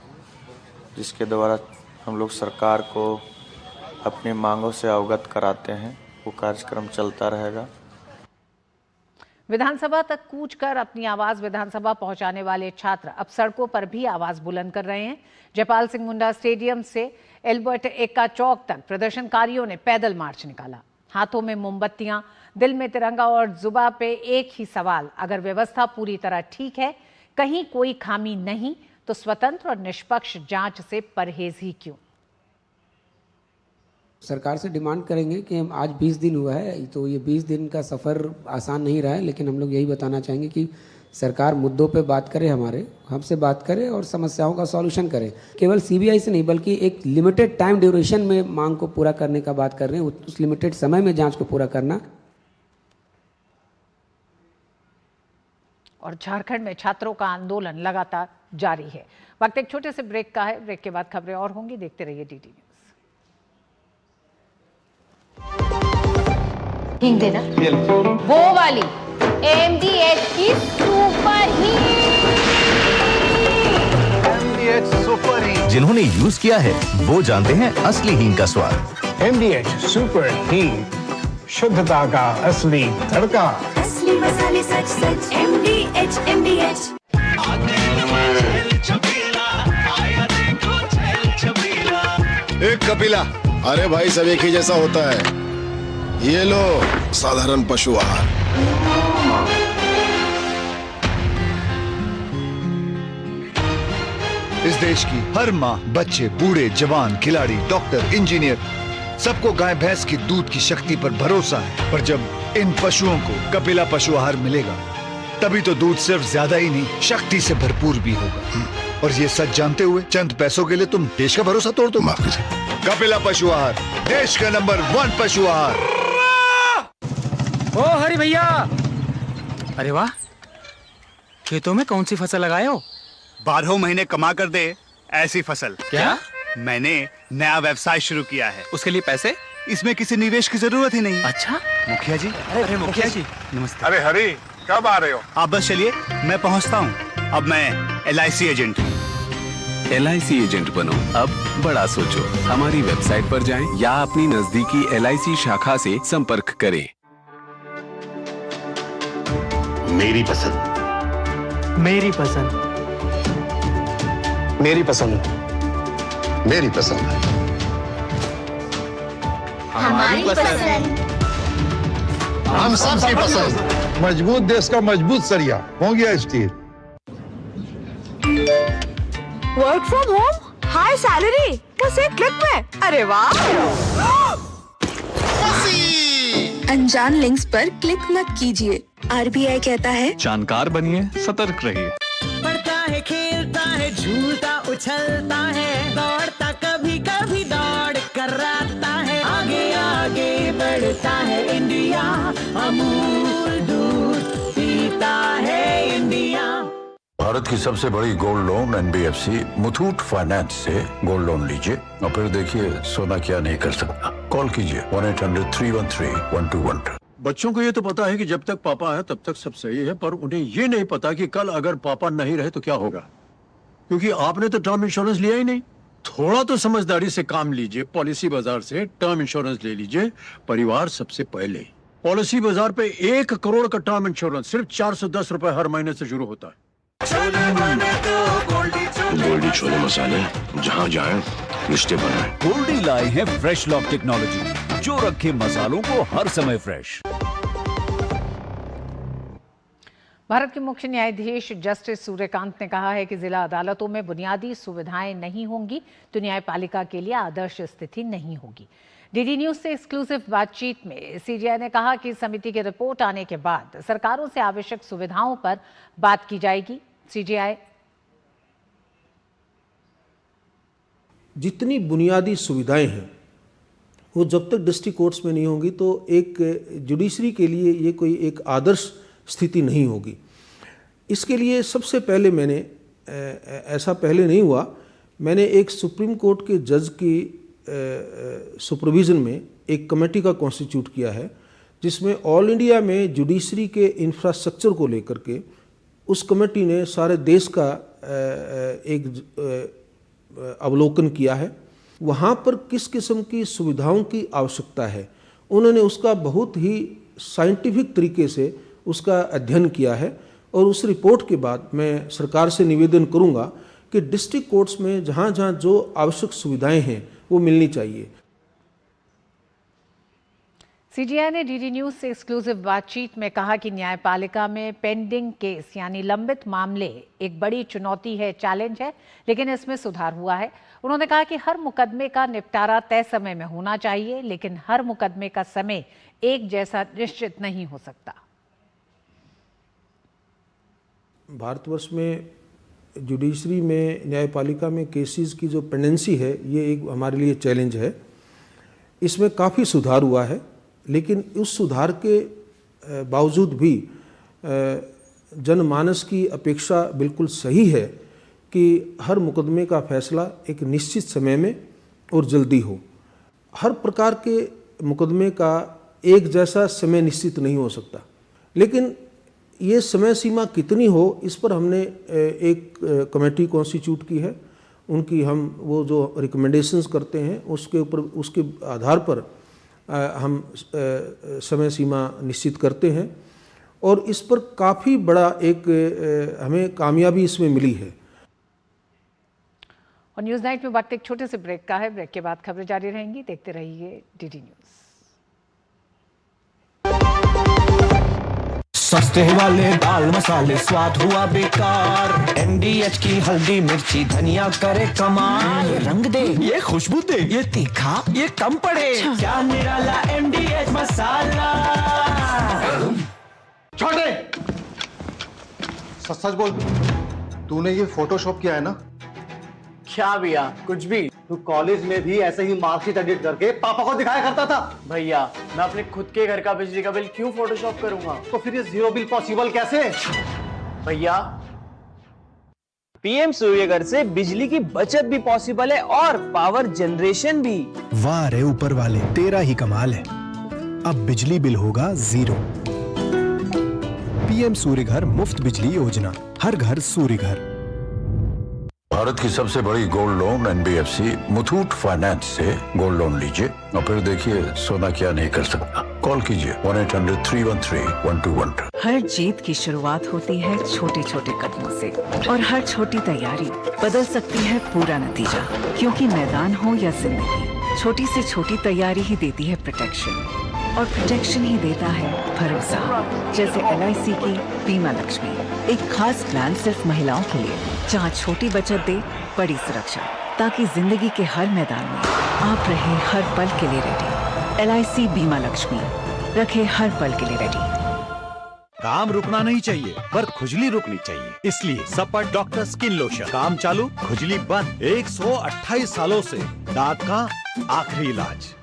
जिसके द्वारा हम लोग सरकार को अपनी मांगों से अवगत कराते हैं, वो कार्यक्रम चलता रहेगा। विधानसभा तक कूच कर अपनी आवाज विधानसभा पहुंचाने वाले छात्र अब सड़कों पर भी आवाज बुलंद कर रहे हैं। जयपाल सिंह मुंडा स्टेडियम से एल्बर्ट एक्का चौक तक प्रदर्शनकारियों ने पैदल मार्च निकाला। हाथों में मोमबत्तियां, दिल में तिरंगा और जुबा पे एक ही सवाल, अगर व्यवस्था पूरी तरह ठीक है, कहीं कोई खामी नहीं, तो स्वतंत्र और निष्पक्ष जांच से परहेज ही क्यों। सरकार से डिमांड करेंगे कि हम आज 20 दिन हुआ है, तो ये 20 दिन का सफ़र आसान नहीं रहा है, लेकिन हम लोग यही बताना चाहेंगे कि सरकार मुद्दों पे बात करे, हमसे बात करे और समस्याओं का सॉल्यूशन करे। केवल सीबीआई से नहीं, बल्कि एक लिमिटेड टाइम ड्यूरेशन में मांग को पूरा करने का बात कर रहे हैं, उस लिमिटेड समय में जांच को पूरा करना। और झारखंड में छात्रों का आंदोलन लगातार जारी है। वक्त एक छोटे से ब्रेक का है, ब्रेक के बाद खबरें और होंगी, देखते रहिए डीडी न्यूज। हिंग देना, वो वाली MDH की सुपर हीट। जिन्होंने यूज किया है वो जानते हैं असली हींग का स्वाद। MDH सुपर हीट, शुद्धता का असली तड़का। असली मसाले सच सच MDH। एक कपिला, अरे भाई सब एक ही जैसा होता है। ये लो साधारण पशु आहार। इस देश की हर माँ, बच्चे, बूढ़े, जवान, खिलाड़ी, डॉक्टर, इंजीनियर, सबको गाय भैंस की दूध की शक्ति पर भरोसा है। पर जब इन पशुओं को कपिला पशु आहार मिलेगा, तभी तो दूध सिर्फ ज्यादा ही नहीं, शक्ति से भरपूर भी होगा। और ये सच जानते हुए चंद पैसों के लिए तुम देश का भरोसा तोड़ दो। कपिला पशु आहार, देश का नंबर 1 पशु आहार। ओ हरि भैया, अरे वाह, खेतों में कौन सी फसल लगाए हो? 12 महीने कमा कर दे ऐसी फसल। क्या? मैंने नया व्यवसाय शुरू किया है। उसके लिए पैसे? इसमें किसी निवेश की जरूरत ही नहीं। अच्छा मुखिया जी। अरे मुखिया जी नमस्ते। अरे हरी, कब आ रहे हो? आप बस चलिए, मैं पहुंचता हूं। अब मैं LIC एजेंट हूं। LIC एजेंट बनो, अब बड़ा सोचो। हमारी वेबसाइट पर जाएं या अपनी नजदीकी LIC शाखा से संपर्क करें। मेरी पसंद, मेरी पसंद, मेरी पसंद, मेरी पसंद, हमारी पसंद, हम सबकी पसंद। मजबूत देश का मजबूत सरिया हो गया steel. Work from home, high salary, बस एक क्लिक में। अरे वाह! अनजान लिंक्स पर क्लिक मत कीजिए। RBI कहता है जानकार बनिए, सतर्क रहिए। पढ़ता है, खेलता है, झूलता उछलता है, दौड़ता कभी कभी दौड़ कराता है, आगे आगे बढ़ता है इंडिया, अमूल दूध पीता है इंडिया। भारत की सबसे बड़ी gold loan NBFC Muthoot finance से गोल्ड लोन लीजिए और फिर देखिए सोना क्या नहीं कर सकता। कॉल कीजिए 1-800-313-1212। बच्चों को ये तो पता है कि जब तक पापा है तब तक सब सही है, पर उन्हें ये नहीं पता कि कल अगर पापा नहीं रहे तो क्या होगा, क्योंकि आपने तो टर्म इंश्योरेंस लिया ही नहीं। थोड़ा तो समझदारी से काम लीजिए, पॉलिसी बाजार से टर्म इंश्योरेंस ले लीजिए। परिवार सबसे पहले। पॉलिसी बाजार पे 1 करोड़ का टर्म इंश्योरेंस सिर्फ 410 रुपए हर महीने से शुरू होता है। गोल्डी छोले मसाले, जहाँ जाए रिश्ते बनाए। गोल्डी लाए हैं फ्रेश लॉक टेक्नोलॉजी, जो रखे मसालों को हर समय फ्रेश। भारत के मुख्य न्यायाधीश जस्टिस सूर्यकांत ने कहा है कि जिला अदालतों में बुनियादी सुविधाएं नहीं होंगी तो न्यायपालिका के लिए आदर्श स्थिति नहीं होगी। डीडी न्यूज से एक्सक्लूसिव बातचीत में सीजीआई ने कहा कि समिति की रिपोर्ट आने के बाद सरकारों से आवश्यक सुविधाओं पर बात की जाएगी। सीजीआई जितनी बुनियादी सुविधाएं हैं वो जब तक डिस्ट्रिक्ट कोर्ट्स में नहीं होंगी तो एक जुडिशरी के लिए ये कोई एक आदर्श स्थिति नहीं होगी। इसके लिए सबसे पहले मैंने ऐसा पहले नहीं हुआ, मैंने एक सुप्रीम कोर्ट के जज की सुपरविज़न में एक कमेटी का कॉन्स्टिट्यूट किया है जिसमें ऑल इंडिया में जुडिशरी के इंफ्रास्ट्रक्चर को लेकर के उस कमेटी ने सारे देश का एक अवलोकन किया है। वहाँ पर किस किस्म की सुविधाओं की आवश्यकता है उन्होंने उसका बहुत ही साइंटिफिक तरीके से उसका अध्ययन किया है और उस रिपोर्ट के बाद मैं सरकार से निवेदन करूँगा कि डिस्ट्रिक्ट कोर्ट्स में जहाँ जहाँ जो आवश्यक सुविधाएं हैं वो मिलनी चाहिए। सीजीआई ने डीडी न्यूज से एक्सक्लूसिव बातचीत में कहा कि न्यायपालिका में पेंडिंग केस यानी लंबित मामले एक बड़ी चुनौती है, चैलेंज है, लेकिन इसमें सुधार हुआ है। उन्होंने कहा कि हर मुकदमे का निपटारा तय समय में होना चाहिए, लेकिन हर मुकदमे का समय एक जैसा निश्चित नहीं हो सकता। भारतवर्ष में जुडिशरी में न्यायपालिका में केसेस की जो पेंडेंसी है ये एक हमारे लिए चैलेंज है। इसमें काफ़ी सुधार हुआ है, लेकिन उस सुधार के बावजूद भी जनमानस की अपेक्षा बिल्कुल सही है कि हर मुकदमे का फैसला एक निश्चित समय में और जल्दी हो। हर प्रकार के मुकदमे का एक जैसा समय निश्चित नहीं हो सकता, लेकिन ये समय सीमा कितनी हो इस पर हमने एक कमेटी कॉन्स्टिट्यूट की है। उनकी हम वो जो रिकमेंडेशंस करते हैं उसके ऊपर उसके आधार पर हम समय सीमा निश्चित करते हैं और इस पर काफ़ी बड़ा एक हमें कामयाबी इसमें मिली है। और न्यूज़ नाइट में वक्त एक छोटे से ब्रेक का है। ब्रेक के बाद खबरें जारी रहेंगी, देखते रहिए डीडी न्यूज़। सस्ते वाले दाल मसाले स्वाद हुआ बेकार, एमडीएच की हल्दी मिर्ची धनिया करे कमाल। रंग दे, ये खुशबू दे, ये तीखा, ये कम पड़े, क्या निराला एमडीएच मसाला। छोटे सच बोल, तूने ये फोटोशॉप किया है ना? क्या भैया, कुछ भी। तू कॉलेज में भी ऐसे ही मार्कशीट एडिट करके पापा को दिखाया करता था। भैया मैं अपने खुद के घर का बिजली का बिल क्यों फोटोशॉप करूंगा? तो फिर ये जीरो बिल पॉसिबल कैसे? भैया पीएम सूर्यघर से बिजली की बचत भी पॉसिबल है और पावर जनरेशन भी। वाह रे ऊपर वाले, तेरा ही कमाल है। अब बिजली बिल होगा जीरो। पीएम सूर्यघर मुफ्त बिजली योजना, हर घर सूर्यघर। भारत की सबसे बड़ी gold loan NBFC Muthoot finance से गोल्ड लोन लीजिए और फिर देखिए सोना क्या नहीं कर सकता। कॉल कीजिए 1-800-313-1212। हर जीत की शुरुआत होती है छोटे छोटे कदमों से और हर छोटी तैयारी बदल सकती है पूरा नतीजा। क्योंकि मैदान हो या जिंदगी, छोटी से छोटी तैयारी ही देती है प्रोटेक्शन और प्रोटेक्शन ही देता है भरोसा। जैसे LIC की बीमा लक्ष्मी, एक खास प्लान सिर्फ महिलाओं के लिए जहां छोटी बचत दे बड़ी सुरक्षा, ताकि जिंदगी के हर मैदान में आप रहे हर पल के लिए रेडी। LIC बीमा लक्ष्मी, रखे हर पल के लिए रेडी। काम रुकना नहीं चाहिए पर खुजली रुकनी चाहिए, इसलिए सपट डॉक्टर स्किन लोशन। काम चालू, खुजली बंद। 128 सालों से दांत का आखिरी इलाज।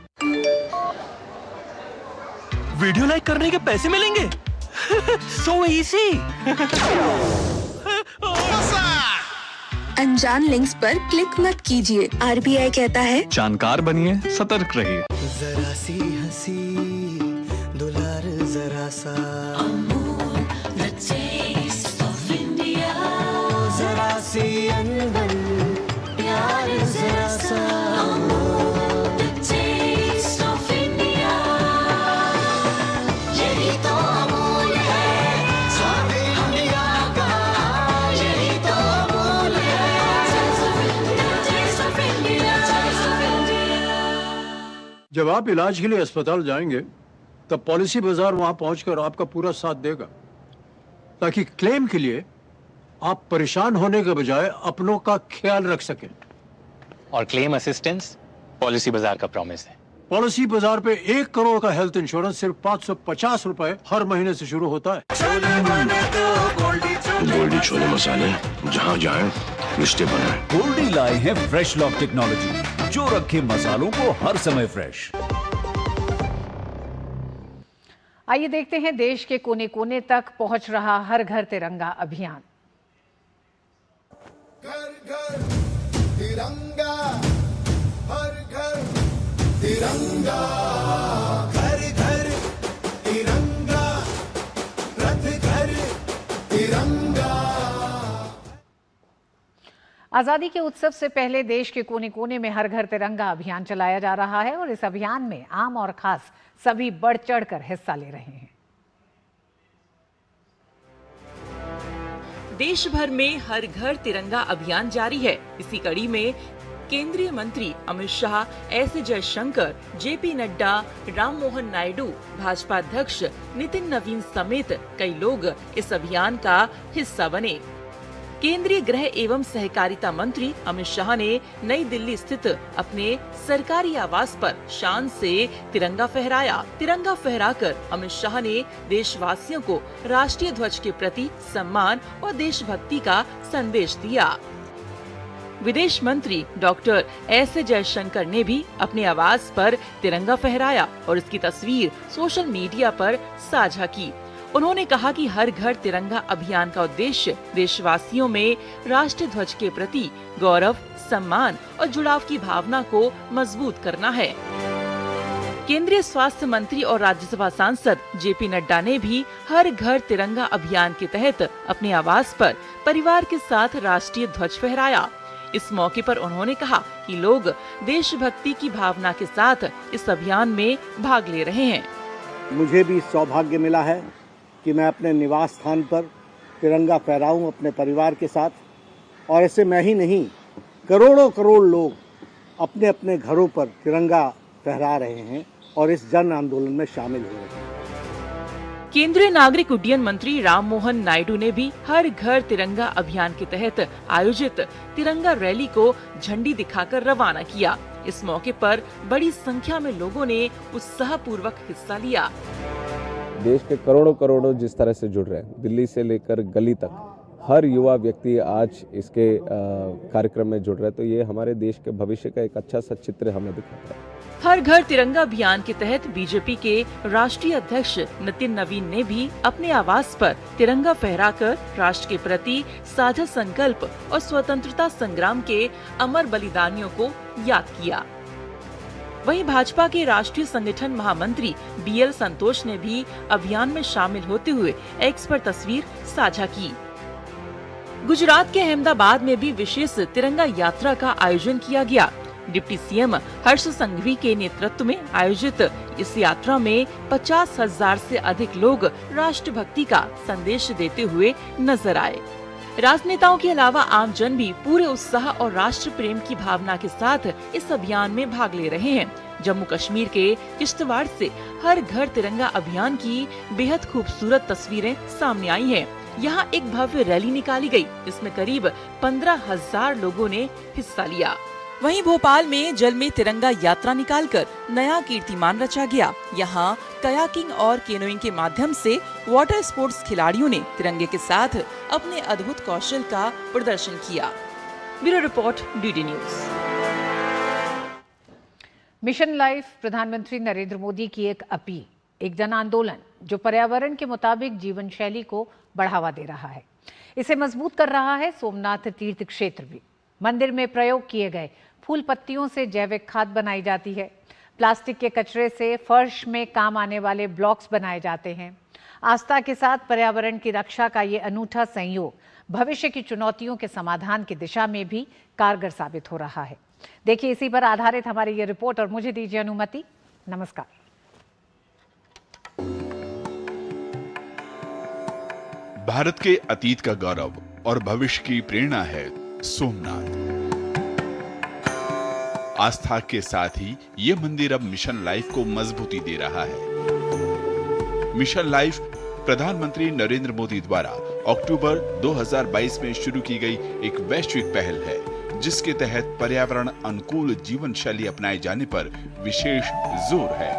वीडियो लाइक करने के पैसे मिलेंगे। So easy. अनजान लिंक्स पर क्लिक मत कीजिए। RBI कहता है जानकार बनिए, सतर्क रहिए। जरा सी हंसी दुलार जरा सा, जरा सी अनबन प्यार जरा सा, जब आप इलाज के लिए अस्पताल जाएंगे तब पॉलिसी बाजार वहां पहुंचकर आपका पूरा साथ देगा। ताकि क्लेम के लिए आप परेशान होने के बजाय अपनों का ख्याल रख सकें। और क्लेम असिस्टेंस पॉलिसी बाजार का प्रॉमिस है। पॉलिसी बाजार पे 1 करोड़ का हेल्थ इंश्योरेंस सिर्फ 550 रुपए हर महीने से शुरू होता है। गोल्डी छोले मसाले, जहाँ जाए रिश्ते बनाए। गोल्डी लाए हैं फ्रेश लॉक टेक्नोलॉजी, जो रखे मसालों को हर समय फ्रेश। आइए देखते हैं देश के कोने कोने तक पहुंच रहा हर घर तिरंगा अभियान। घर घर तिरंगा, हर घर तिरंगा, घर घर तिरंगा, रथ घर तिरंगा। आजादी के उत्सव से पहले देश के कोने कोने में हर घर तिरंगा अभियान चलाया जा रहा है और इस अभियान में आम और खास सभी बढ़ चढ़कर हिस्सा ले रहे हैं। देश भर में हर घर तिरंगा अभियान जारी है। इसी कड़ी में केंद्रीय मंत्री अमित शाह, एस जयशंकर, जेपी नड्डा, राम मोहन नायडू, भाजपा अध्यक्ष नितिन नवीन समेत कई लोग इस अभियान का हिस्सा बने। केंद्रीय गृह एवं सहकारिता मंत्री अमित शाह ने नई दिल्ली स्थित अपने सरकारी आवास पर शान से तिरंगा फहराया। तिरंगा फहराकर अमित शाह ने देशवासियों को राष्ट्रीय ध्वज के प्रति सम्मान और देशभक्ति का संदेश दिया। विदेश मंत्री डॉक्टर एस जयशंकर ने भी अपने आवास पर तिरंगा फहराया और इसकी तस्वीर सोशल मीडिया पर साझा की। उन्होंने कहा कि हर घर तिरंगा अभियान का उद्देश्य देशवासियों में राष्ट्रीय ध्वज के प्रति गौरव, सम्मान और जुड़ाव की भावना को मजबूत करना है। केंद्रीय स्वास्थ्य मंत्री और राज्यसभा सांसद जेपी नड्डा ने भी हर घर तिरंगा अभियान के तहत अपने आवास पर परिवार के साथ राष्ट्रीय ध्वज फहराया। इस मौके पर उन्होंने कहा कि लोग देशभक्ति की भावना के साथ इस अभियान में भाग ले रहे हैं। मुझे भी सौभाग्य मिला है कि मैं अपने निवास स्थान पर तिरंगा फहराऊं अपने परिवार के साथ, और ऐसे मैं ही नहीं, करोड़ों करोड़ लोग अपने अपने घरों पर तिरंगा फहरा रहे हैं और इस जन आंदोलन में शामिल हो रहे हैं। केंद्रीय नागरिक उड्डयन मंत्री राम मोहन नायडू ने भी हर घर तिरंगा अभियान के तहत आयोजित तिरंगा रैली को झंडी दिखाकर रवाना किया। इस मौके पर बड़ी संख्या में लोगों ने उत्साहपूर्वक हिस्सा लिया। देश के करोड़ों करोड़ों जिस तरह से जुड़ रहे हैं, दिल्ली से लेकर गली तक हर युवा व्यक्ति आज इसके कार्यक्रम में जुड़ रहे हैं, तो ये हमारे देश के भविष्य का एक अच्छा सा चित्र हमें दिखाता है। हर घर तिरंगा अभियान के तहत बीजेपी के राष्ट्रीय अध्यक्ष नितिन नवीन ने भी अपने आवास पर तिरंगा फहराकर राष्ट्र के प्रति साझा संकल्प और स्वतंत्रता संग्राम के अमर बलिदानियों को याद किया। वहीं भाजपा के राष्ट्रीय संगठन महामंत्री बीएल संतोष ने भी अभियान में शामिल होते हुए एक्स पर तस्वीर साझा की। गुजरात के अहमदाबाद में भी विशेष तिरंगा यात्रा का आयोजन किया गया। डिप्टी सीएम हर्ष संघवी के नेतृत्व में आयोजित इस यात्रा में 50,000 से अधिक लोग राष्ट्रभक्ति का संदेश देते हुए नजर आए। राजनेताओं के अलावा आम जन भी पूरे उत्साह और राष्ट्र प्रेम की भावना के साथ इस अभियान में भाग ले रहे हैं। जम्मू कश्मीर के किश्तवाड़ से हर घर तिरंगा अभियान की बेहद खूबसूरत तस्वीरें सामने आई हैं। यहाँ एक भव्य रैली निकाली गई, इसमें करीब 15,000 लोगों ने हिस्सा लिया। वहीं भोपाल में जल में तिरंगा यात्रा निकालकर नया कीर्तिमान रचा गया। यहाँ कयाकिंग और केनोइंग के माध्यम से वाटर स्पोर्ट्स खिलाड़ियों ने तिरंगे के साथ अपने अद्भुत कौशल का प्रदर्शन किया। Bureau report, DD news. Mission life प्रधानमंत्री नरेंद्र मोदी की एक अपील, एक जन आंदोलन जो पर्यावरण के मुताबिक जीवन शैली को बढ़ावा दे रहा है। इसे मजबूत कर रहा है सोमनाथ तीर्थ क्षेत्र भी। मंदिर में प्रयोग किए गए फूल पत्तियों से जैविक खाद बनाई जाती है। प्लास्टिक के कचरे से फर्श में काम आने वाले ब्लॉक्स बनाए जाते हैं। आस्था के साथ पर्यावरण की रक्षा का ये अनूठा संयोग भविष्य की चुनौतियों के समाधान की दिशा में भी कारगर साबित हो रहा है। देखिए इसी पर आधारित हमारी ये रिपोर्ट और मुझे दीजिए अनुमति। नमस्कार। भारत के अतीत का गौरव और भविष्य की प्रेरणा है सोमनाथ। आस्था के साथ ही यह मंदिर अब मिशन लाइफ को मजबूती दे रहा है। मिशन लाइफ प्रधानमंत्री नरेंद्र मोदी द्वारा अक्टूबर 2022 में शुरू की गई एक वैश्विक पहल है, जिसके तहत पर्यावरण अनुकूल जीवन शैली अपनाए जाने पर विशेष जोर है।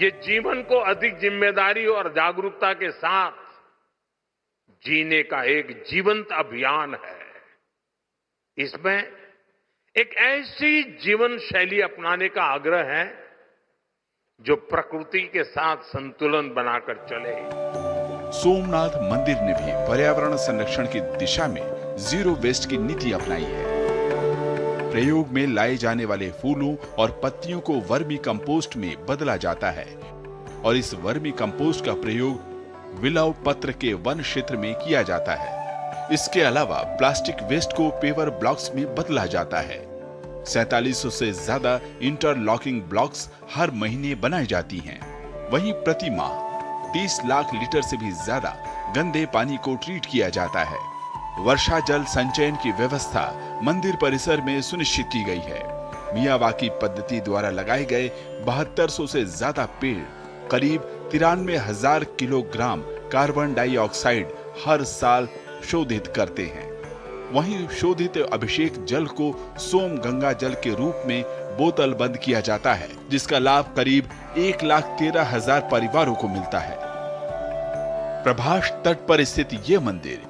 ये जीवन को अधिक जिम्मेदारी और जागरूकता के साथ जीने का एक जीवंत अभियान है। इसमें एक ऐसी जीवन शैली अपनाने का आग्रह है जो प्रकृति के साथ संतुलन बनाकर चले। सोमनाथ मंदिर ने भी पर्यावरण संरक्षण की दिशा में जीरो वेस्ट की नीति अपनाई है। प्रयोग में लाए जाने वाले फूलों और पत्तियों को वर्मी कंपोस्ट में बदला जाता है और इस वर्मी कंपोस्ट का प्रयोग विलव पत्र के वन क्षेत्र में किया जाता है। इसके अलावा प्लास्टिक वेस्ट को पेवर ब्लॉक्स में बदला जाता है। 4700 से ज्यादा इंटरलॉकिंग ब्लॉक्स हर महीने बनाई जाती हैं। वहीं प्रति माह 30 लाख लीटर से भी ज्यादा गंदे पानी को ट्रीट किया जाता है। वर्षा जल संचयन की व्यवस्था मंदिर परिसर में सुनिश्चित की गई है। मियावाकी पद्धति द्वारा लगाए गए 7200 से ज्यादा पेड़ करीब 93,000 किलोग्राम कार्बन डाइऑक्साइड हर साल शोधित करते हैं। वहीं शोधित अभिषेक जल को सोम गंगा जल के रूप में बोतल बंद किया जाता है, जिसका लाभ करीब 1,13,000 परिवारों को मिलता है। प्रभास तट पर स्थित ये मंदिर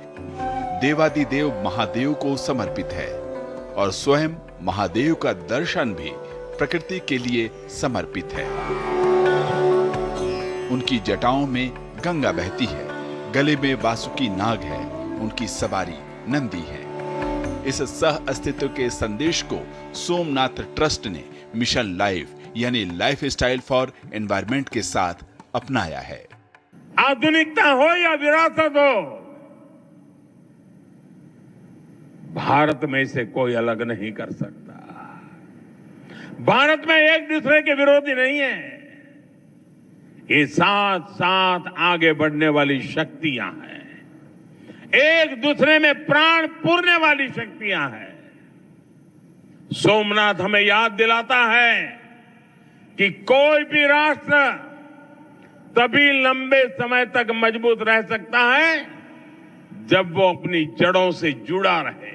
देवादिदेव महादेव को समर्पित है और स्वयं महादेव का दर्शन भी प्रकृति के लिए समर्पित है। उनकी जटाओं में गंगा बहती है, गले में वासुकी नाग है, उनकी सवारी नंदी है। इस सह अस्तित्व के संदेश को सोमनाथ ट्रस्ट ने मिशन लाइफ यानी लाइफ स्टाइल फॉर एनवायरमेंट के साथ अपनाया है। आधुनिकता हो या विरासत हो, भारत में से कोई अलग नहीं कर सकता। भारत में एक दूसरे के विरोधी नहीं है, ये साथ साथ आगे बढ़ने वाली शक्तियां हैं, एक दूसरे में प्राण पूरने वाली शक्तियां हैं। सोमनाथ हमें याद दिलाता है कि कोई भी राष्ट्र तभी लंबे समय तक मजबूत रह सकता है जब वो अपनी जड़ों से जुड़ा रहे।